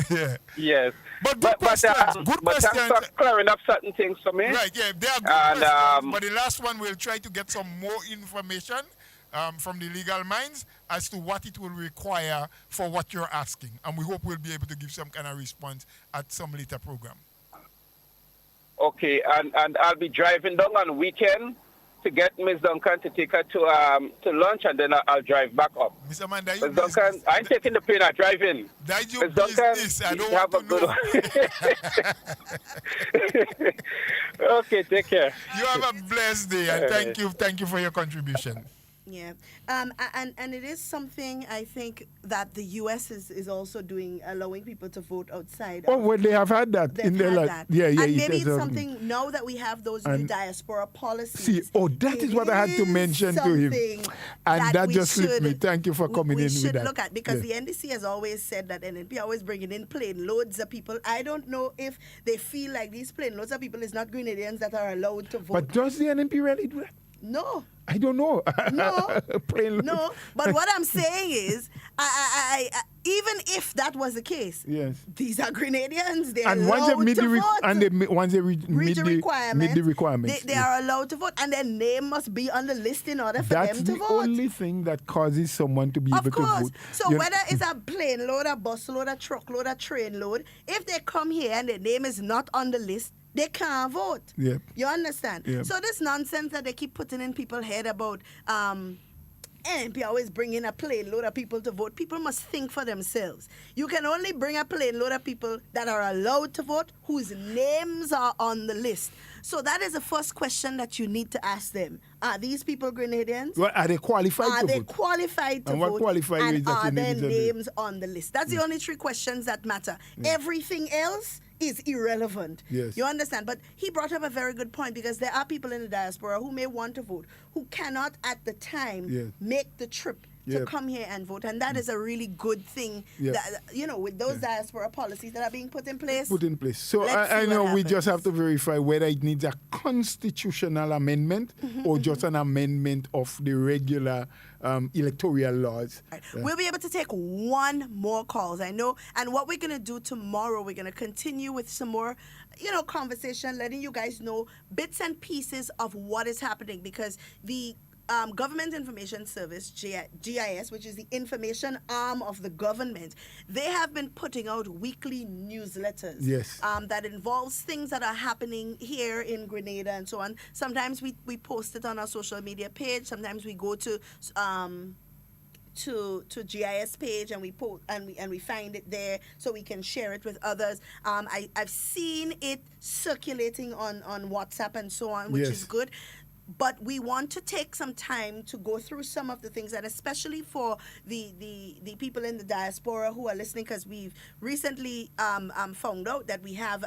Yeah. Yes. But good questions. Good questions. Thanks for clearing up certain things for me. Right, yeah, they are good questions. But the last one, we'll try to get some more information from the legal minds as to what it will require for what you're asking. And we hope we'll be able to give some kind of response at some later program. Okay, and I'll be driving down on weekend to get Ms. Duncan to take her to lunch, and then I'll drive back up. Ms. Amanda, Ms. Duncan, I'm taking the plane. I'm driving. That's your Ms. Duncan, business. I don't want to know. Okay, take care. You have a blessed day, and thank you for your contribution. Yeah, and it is something I think that the U.S. is also doing, allowing people to vote outside. Oh, well, they have had that in their life. Yeah. And maybe it's something now that we have those new diaspora policies. See, that is what I had to mention to him, and that just slipped me. Thank you for coming in with that. We should look at, because the NDC has always said that NNP always bringing in plane loads of people. I don't know if they feel like these plane loads of people is not Grenadians that are allowed to vote. But does the NNP really do that? No. I don't know. No, but what I'm saying is, I even if that was the case, yes, these are Grenadians. They are and allowed to vote. And once they meet the requirements, they are allowed to vote, and their name must be on the list in order for them to vote. That's the only thing that causes someone to be able to vote. So whether it's a plane load, a bus load, a truck load, a train load, if they come here and their name is not on the list, they can't vote. Yep. You understand? Yep. So this nonsense that they keep putting in people's head about NP always bringing a plane load of people to vote. People must think for themselves. You can only bring a plane load of people that are allowed to vote, whose names are on the list. So that is the first question that you need to ask them. Are these people Grenadians? Well, are they qualified to vote? Are they qualified to and vote? What qualifies and is that are their names on the list? That's the only three questions that matter. Everything else is irrelevant. Yes. You understand? But he brought up a very good point, because there are people in the diaspora who may want to vote, who cannot at the time make the trip to come here and vote. And that is a really good thing, that, with those diaspora policies that are being put in place. So I know we just have to verify whether it needs a constitutional amendment or just an amendment of the regular electoral laws. Right. We'll be able to take one more calls, I know. And what we're going to do tomorrow, we're going to continue with some more, conversation, letting you guys know bits and pieces of what is happening, because the Government Information Service, GIS, which is the information arm of the government, they have been putting out weekly newsletters that involves things that are happening here in Grenada and so on. Sometimes we post it on our social media page. Sometimes we go to GIS page and we post and we find it there so we can share it with others. I've seen it circulating on WhatsApp and so on, which is good. But we want to take some time to go through some of the things, and especially for the people in the diaspora who are listening, because we've recently found out that we have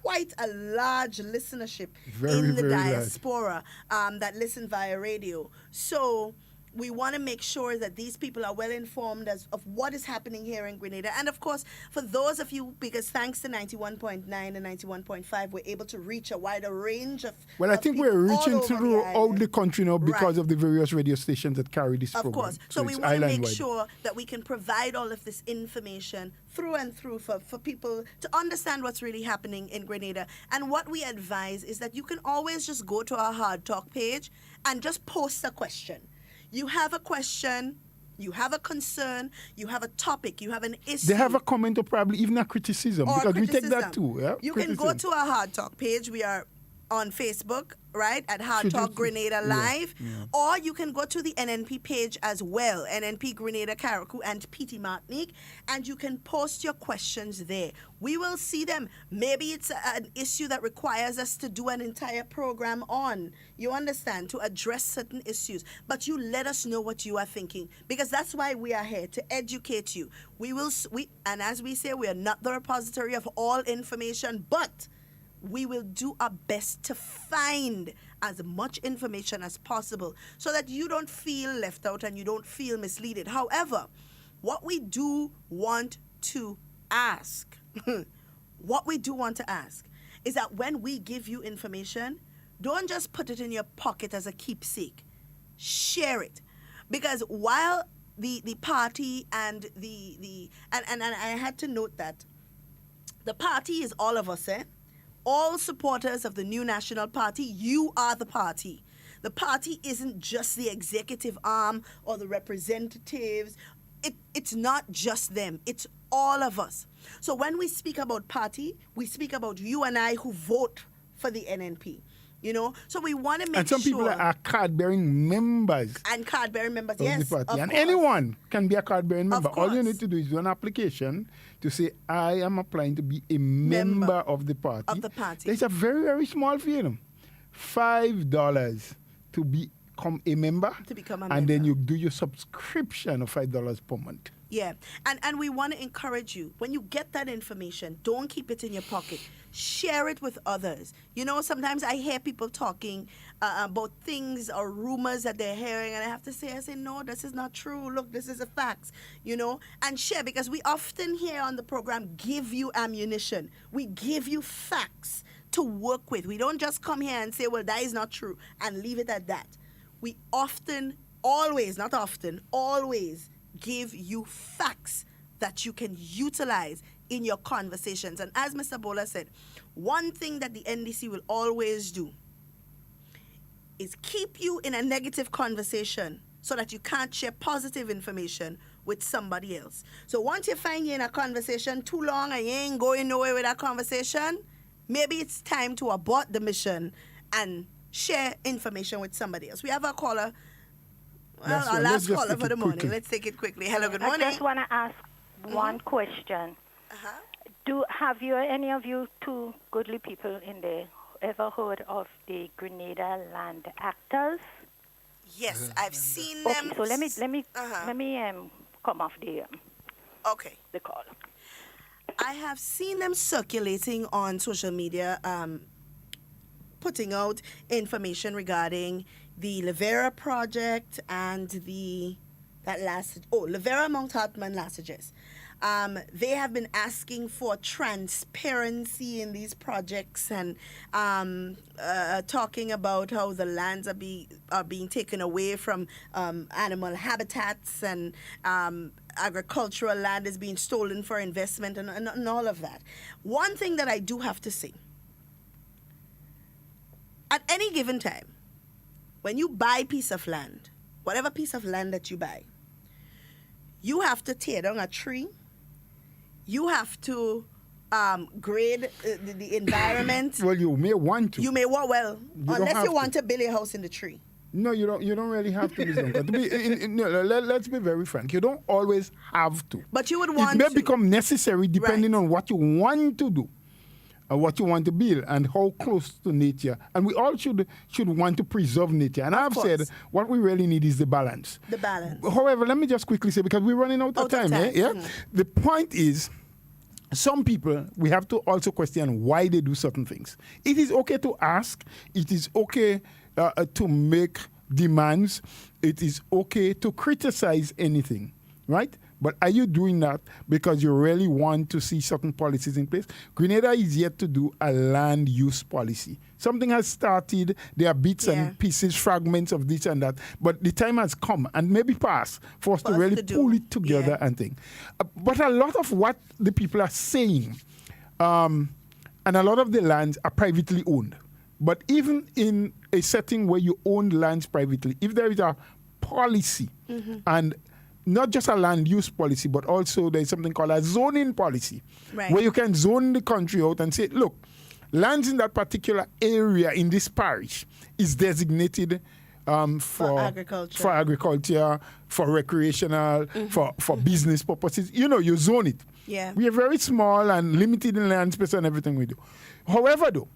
quite a large listenership in the diaspora that listen via radio. So we want to make sure that these people are well informed of what is happening here in Grenada. And of course, for those of you, because thanks to 91.9 and 91.5, we're able to reach a wider range of Well, I think we're reaching throughout the country now because Right. of the various radio stations that carry this Of program. course. So we it's want to make island-wide. sure that we can provide all of this information through and through for people to understand what's really happening in Grenada. And what we advise is that you can always just go to our Hard Talk page and just post a question. You have a question, you have a concern, you have a topic, you have an issue. They have a comment or probably even a criticism, or because criticism. we take that too. Yeah? You can go to our Hard Talk page. We are on Facebook, right, at Hard Talk Grenada Live. Or you can go to the NNP page as well, NNP Grenada, Carriacou, and PT Martinique, and you can post your questions there. We will see them. Maybe it's an issue that requires us to do an entire program on, you understand, to address certain issues. But you let us know what you are thinking, because that's why we are here, to educate you. And as we say, we are not the repository of all information, but we will do our best to find as much information as possible so that you don't feel left out and you don't feel misleaded. However, what we do want to ask, is that when we give you information, don't just put it in your pocket as a keepsake. Share it. Because while the party and and I had to note that the party is all of us, all supporters of the new National Party, you are the party. The party isn't just the executive arm or the representatives. It's not just them. It's all of us. So when we speak about party, we speak about you and I who vote for the NNP. You know, so we want to make sure. And some people are card-bearing members. And card-bearing members, of yes. the party. And course. anyone can be a card-bearing member. Of All you course. need to do is do an application to say, I am applying to be a member of the party. Of the party. It's a very, very small fee, you know. $5 to become a member. To become a and member. then you do your subscription of $5 per month. Yeah, and we want to encourage you, when you get that information, don't keep it in your pocket. Share it with others. You know, sometimes I hear people talking about things or rumors that they're hearing, and I say, no, this is not true. Look, this is a fact, you know, and share, because we often here on the program give you ammunition. We give you facts to work with. We don't just come here and say, well, that is not true, and leave it at that. We always give you facts that you can utilize in your conversations. And as Mr. Bola said, one thing that the NDC will always do is keep you in a negative conversation so that you can't share positive information with somebody else. So once you find you're in a conversation too long and you ain't going nowhere with that conversation, maybe it's time to abort the mission and share information with somebody else. We have a caller. Well, our last caller for the morning. quickly. Let's take it quickly. Hello, good morning. I just want to ask one question. Have you, any of you two goodly people in there, ever heard of the Grenada Land Actors? Yes, I've seen them. Okay, so let me come off the the call. I have seen them circulating on social media, putting out information regarding the Lavera project and Lavera Mount Hartman Lasages. They have been asking for transparency in these projects and talking about how the lands are being taken away from animal habitats, and agricultural land is being stolen for investment, and all of that. One thing that I do have to say, at any given time, when you buy a piece of land, whatever piece of land that you buy, you have to tear down a tree. You have to grade the environment. Well, you may want to. You may want, well, unless you want to build a house in the tree. No, you don't. You don't really have to. Let's be very frank. You don't always have to. But you would want It may to. become necessary depending on what you want to do. what you want to build and how close to nature. And we all should want to preserve nature. And I've said what we really need is the balance. The balance. However, let me just quickly say, because we're running out of time. Yeah? Mm-hmm. The point is, some people, we have to also question why they do certain things. It is okay to ask. It is okay to make demands. It is okay to criticize anything, right? But are you doing that because you really want to see certain policies in place? Grenada is yet to do a land use policy. Something has started. There are bits and pieces, fragments of this and that. But the time has come and maybe passed for us to really pull it together and think. But a lot of what the people are saying, and a lot of the lands are privately owned. But even in a setting where you own lands privately, if there is a policy and not just a land use policy, but also there's something called a zoning policy, where you can zone the country out and say, look, lands in that particular area in this parish is designated for agriculture, for recreational, for business purposes. You know, you zone it. Yeah. We are very small and limited in land space and everything we do. However, though,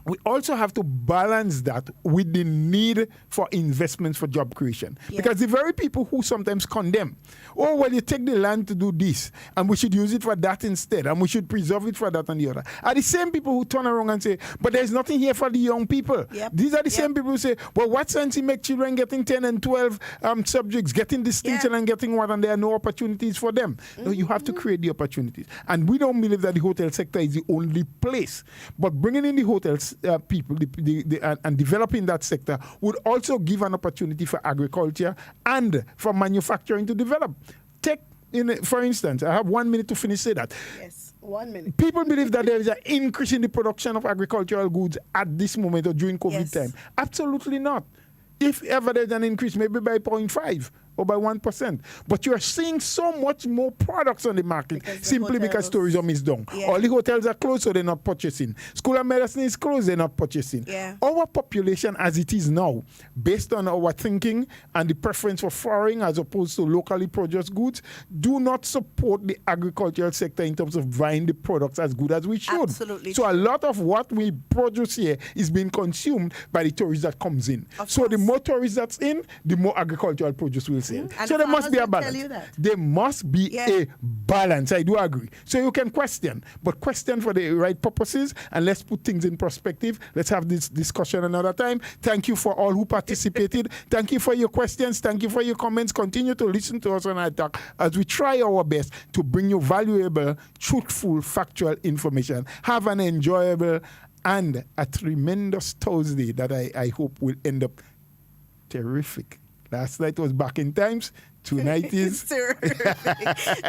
we also have to balance that with the need for investments for job creation. Yeah. Because the very people who sometimes condemn, oh, well, you take the land to do this, and we should use it for that instead, and we should preserve it for that and the other, are the same people who turn around and say, but there's nothing here for the young people. Yep. These are the same people who say, well, what sense in make children getting 10 and 12 subjects, getting distinction and getting what, and there are no opportunities for them. No, you have to create the opportunities. And we don't believe that the hotel sector is the only place. But bringing in the hotels people and developing that sector would also give an opportunity for agriculture and for manufacturing to develop. Take, for instance, I have 1 minute to finish say that. Yes, 1 minute. People believe that there is an increase in the production of agricultural goods at this moment or during COVID time. Absolutely not. If ever there's an increase, maybe by 0.5 or by 1%. But you're seeing so much more products on the market simply because tourism is down. Yeah. All the hotels are closed, so they're not purchasing. School of medicine is closed, they're not purchasing. Yeah. Our population as it is now, based on our thinking and the preference for foreign as opposed to locally produced goods, do not support the agricultural sector in terms of buying the products as good as we should. Absolutely. So a lot of what we produce here is being consumed by the tourists that comes in. So the more tourists that's in, the more agricultural produce will sell. So there must be a balance. There must be a balance. I do agree. So you can question, but question for the right purposes, and let's put things in perspective. Let's have this discussion another time. Thank you for all who participated. Thank you for your questions. Thank you for your comments. Continue to listen to us on HARDTALK as we try our best to bring you valuable, truthful, factual information. Have an enjoyable and a tremendous Thursday that I hope will end up terrific. Last night was back in times. Tonight is...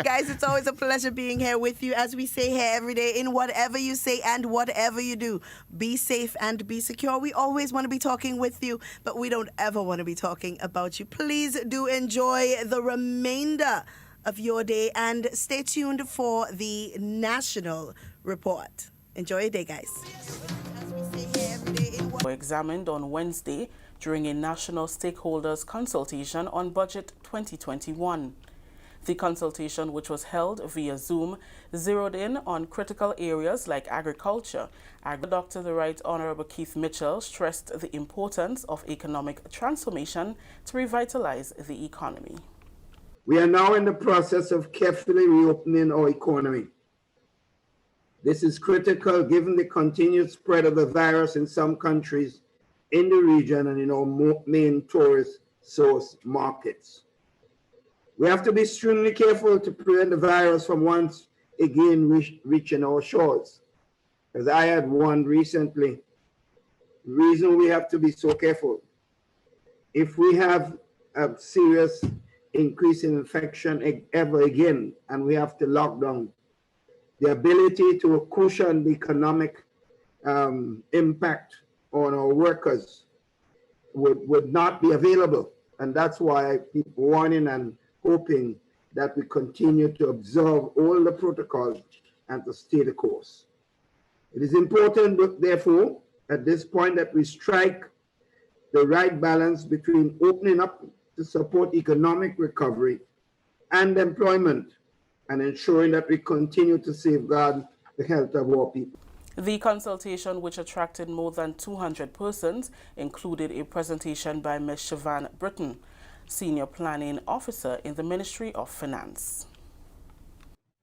Guys, it's always a pleasure being here with you. As we say here every day, in whatever you say and whatever you do, be safe and be secure. We always want to be talking with you, but we don't ever want to be talking about you. Please do enjoy the remainder of your day and stay tuned for the National Report. Enjoy your day, guys. As we say here every day, examined on Wednesday during a national stakeholders consultation on Budget 2021. The consultation, which was held via Zoom, zeroed in on critical areas like agriculture. Dr. the Right Honorable Keith Mitchell stressed the importance of economic transformation to revitalize the economy. We are now in the process of carefully reopening our economy. This is critical given the continued spread of the virus in some countries in the region and in our main tourist source markets. We have to be extremely careful to prevent the virus from once again reaching our shores. As I had one recently, the reason we have to be so careful, if we have a serious increase in infection ever again and we have to lock down, the ability to cushion the economic impact on our workers would not be available. And that's why I keep warning and hoping that we continue to observe all the protocols and to stay the course. It is important, therefore, at this point that we strike the right balance between opening up to support economic recovery and employment and ensuring that we continue to safeguard the health of our people. The consultation, which attracted more than 200 persons, included a presentation by Ms. Siobhan Britton, Senior Planning Officer in the Ministry of Finance.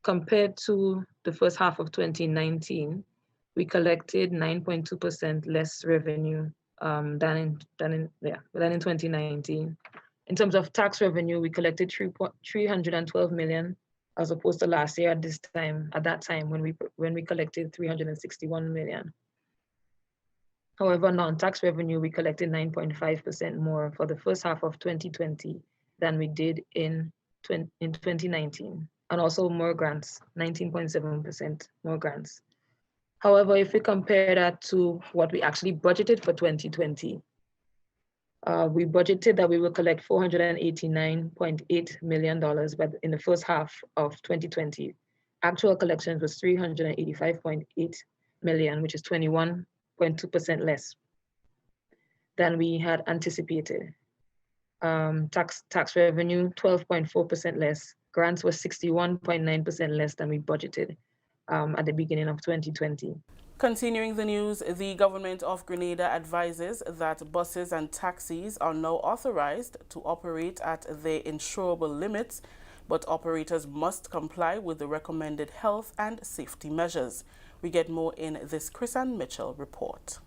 Compared to the first half of 2019, we collected 9.2% less revenue than in 2019. In terms of tax revenue, we collected 312 million, as opposed to last year at that time when we collected 361 million. However, non-tax revenue, we collected 9.5% more for the first half of 2020 than we did in 2019, and also more grants, 19.7% more grants. However, if we compare that to what we actually budgeted for 2020, we budgeted that we will collect $489.8 million, but in the first half of 2020, actual collections was $385.8 million, which is 21.2% less than we had anticipated. Tax revenue, 12.4% less. Grants was 61.9% less than we budgeted at the beginning of 2020. Continuing the news, the government of Grenada advises that buses and taxis are now authorized to operate at their insurable limits, but operators must comply with the recommended health and safety measures. We get more in this Chris-Ann Mitchell report.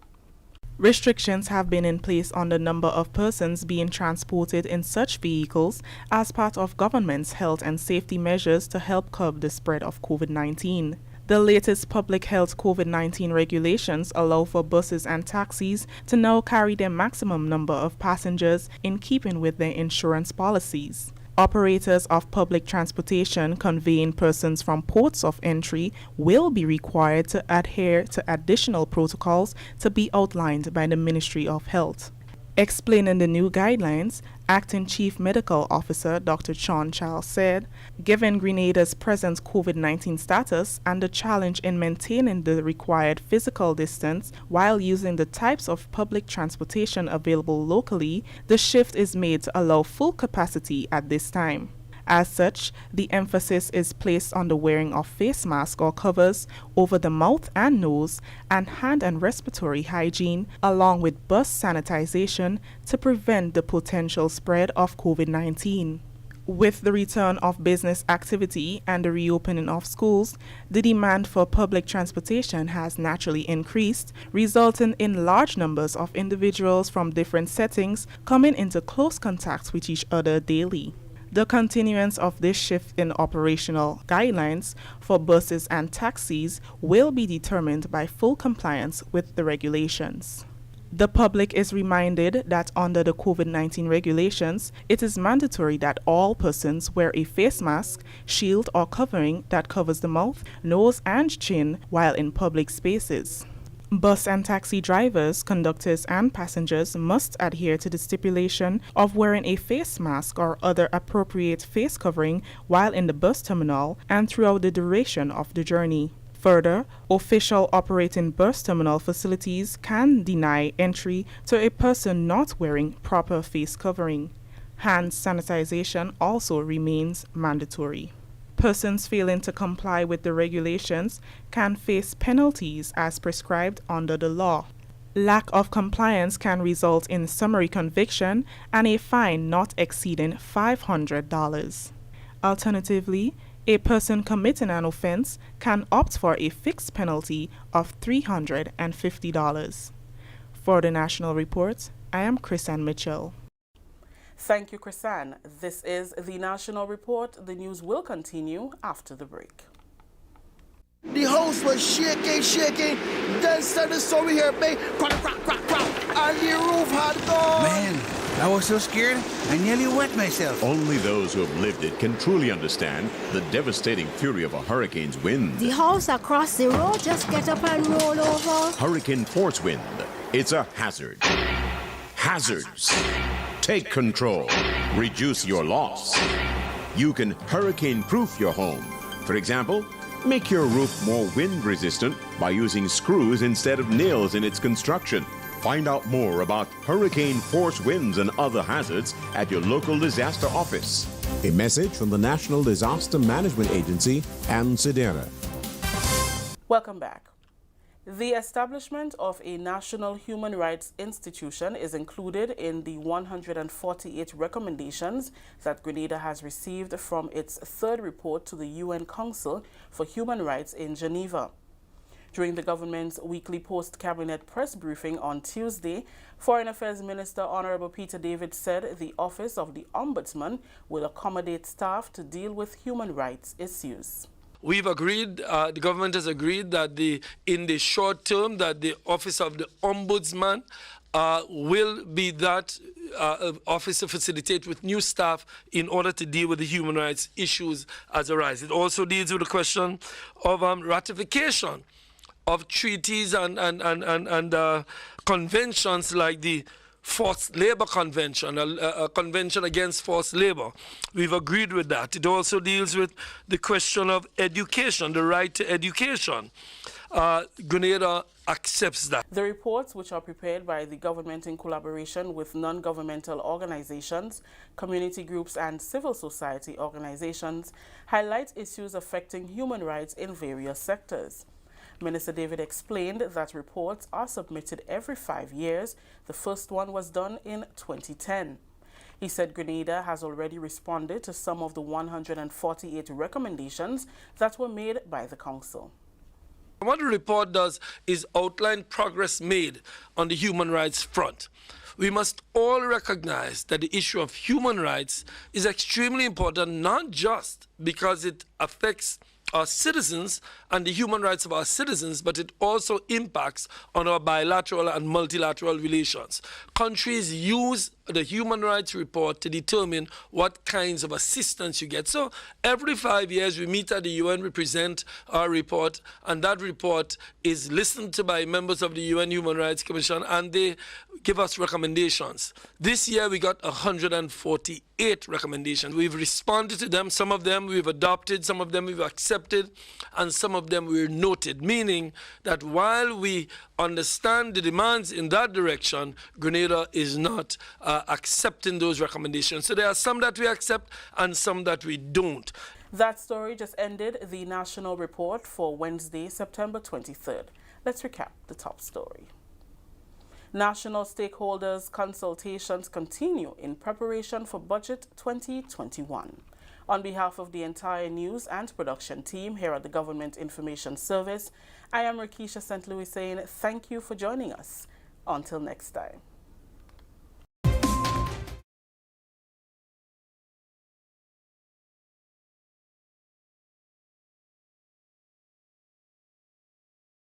Restrictions have been in place on the number of persons being transported in such vehicles as part of government's health and safety measures to help curb the spread of COVID-19. The latest public health COVID-19 regulations allow for buses and taxis to now carry their maximum number of passengers in keeping with their insurance policies. Operators of public transportation conveying persons from ports of entry will be required to adhere to additional protocols to be outlined by the Ministry of Health. Explaining the new guidelines, Acting Chief Medical Officer Dr. Sean Charles said, given Grenada's present COVID-19 status and the challenge in maintaining the required physical distance while using the types of public transportation available locally, the shift is made to allow full capacity at this time. As such, the emphasis is placed on the wearing of face masks or covers over the mouth and nose and hand and respiratory hygiene, along with bus sanitization to prevent the potential spread of COVID-19. With the return of business activity and the reopening of schools, the demand for public transportation has naturally increased, resulting in large numbers of individuals from different settings coming into close contact with each other daily. The continuance of this shift in operational guidelines for buses and taxis will be determined by full compliance with the regulations. The public is reminded that under the COVID-19 regulations, it is mandatory that all persons wear a face mask, shield or covering that covers the mouth, nose and chin while in public spaces. Bus and taxi drivers, conductors and passengers must adhere to the stipulation of wearing a face mask or other appropriate face covering while in the bus terminal and throughout the duration of the journey. Further, official operating bus terminal facilities can deny entry to a person not wearing proper face covering. Hand sanitization also remains mandatory. Persons failing to comply with the regulations can face penalties as prescribed under the law. Lack of compliance can result in summary conviction and a fine not exceeding $500. Alternatively, a person committing an offense can opt for a fixed penalty of $350. For the National Report, I am Chris-Ann Mitchell. Thank you, Chris-Ann. This is the National Report. The news will continue after the break. The house was shaking. Then said the story here, babe. Crack, and the roof had gone. Man, I was so scared, I nearly wet myself. Only those who have lived it can truly understand the devastating fury of a hurricane's wind. The house across the road just get up and roll over. Hurricane force wind. It's a hazard. Hazards. Take control. Reduce your loss. You can hurricane-proof your home. For example, make your roof more wind-resistant by using screws instead of nails in its construction. Find out more about hurricane force winds and other hazards at your local disaster office. A message from the National Disaster Management Agency and Sedera. Welcome back. The establishment of a national human rights institution is included in the 148 recommendations that Grenada has received from its third report to the UN Council for Human Rights in Geneva. During the government's weekly post-cabinet press briefing on Tuesday, Foreign Affairs Minister Honorable Peter David said the Office of the Ombudsman will accommodate staff to deal with human rights issues. We've agreed, the government has agreed that in the short term that the Office of the Ombudsman will be that office to facilitate with new staff in order to deal with the human rights issues as arise. It also deals with the question of ratification of treaties and conventions like the Forced Labor Convention, a convention against forced labor. We've agreed with that. It also deals with the question of education, the right to education. Grenada accepts that. The reports, which are prepared by the government in collaboration with non-governmental organizations, community groups and civil society organizations, highlight issues affecting human rights in various sectors. Minister David explained that reports are submitted every 5 years. The first one was done in 2010. He said Grenada has already responded to some of the 148 recommendations that were made by the Council. What the report does is outline progress made on the human rights front. We must all recognize that the issue of human rights is extremely important, not just because it affects our citizens and the human rights of our citizens, but it also impacts on our bilateral and multilateral relations. Countries use the human rights report to determine what kinds of assistance you get. So every 5 years we meet at the UN, we present our report, and that report is listened to by members of the UN Human Rights Commission, and they give us recommendations. This year we got 148 recommendations. We've responded to them. Some of them we've adopted, some of them we've accepted, and some of them we're noted, meaning that while we understand the demands in that direction, Grenada is not accepting those recommendations. So there are some that we accept and some that we don't. That story just ended the national report for Wednesday, September 23rd. Let's recap the top story. National stakeholders' consultations continue in preparation for Budget 2021. On behalf of the entire news and production team here at the Government Information Service, I am Rakisha St. Louis saying thank you for joining us. Until next time.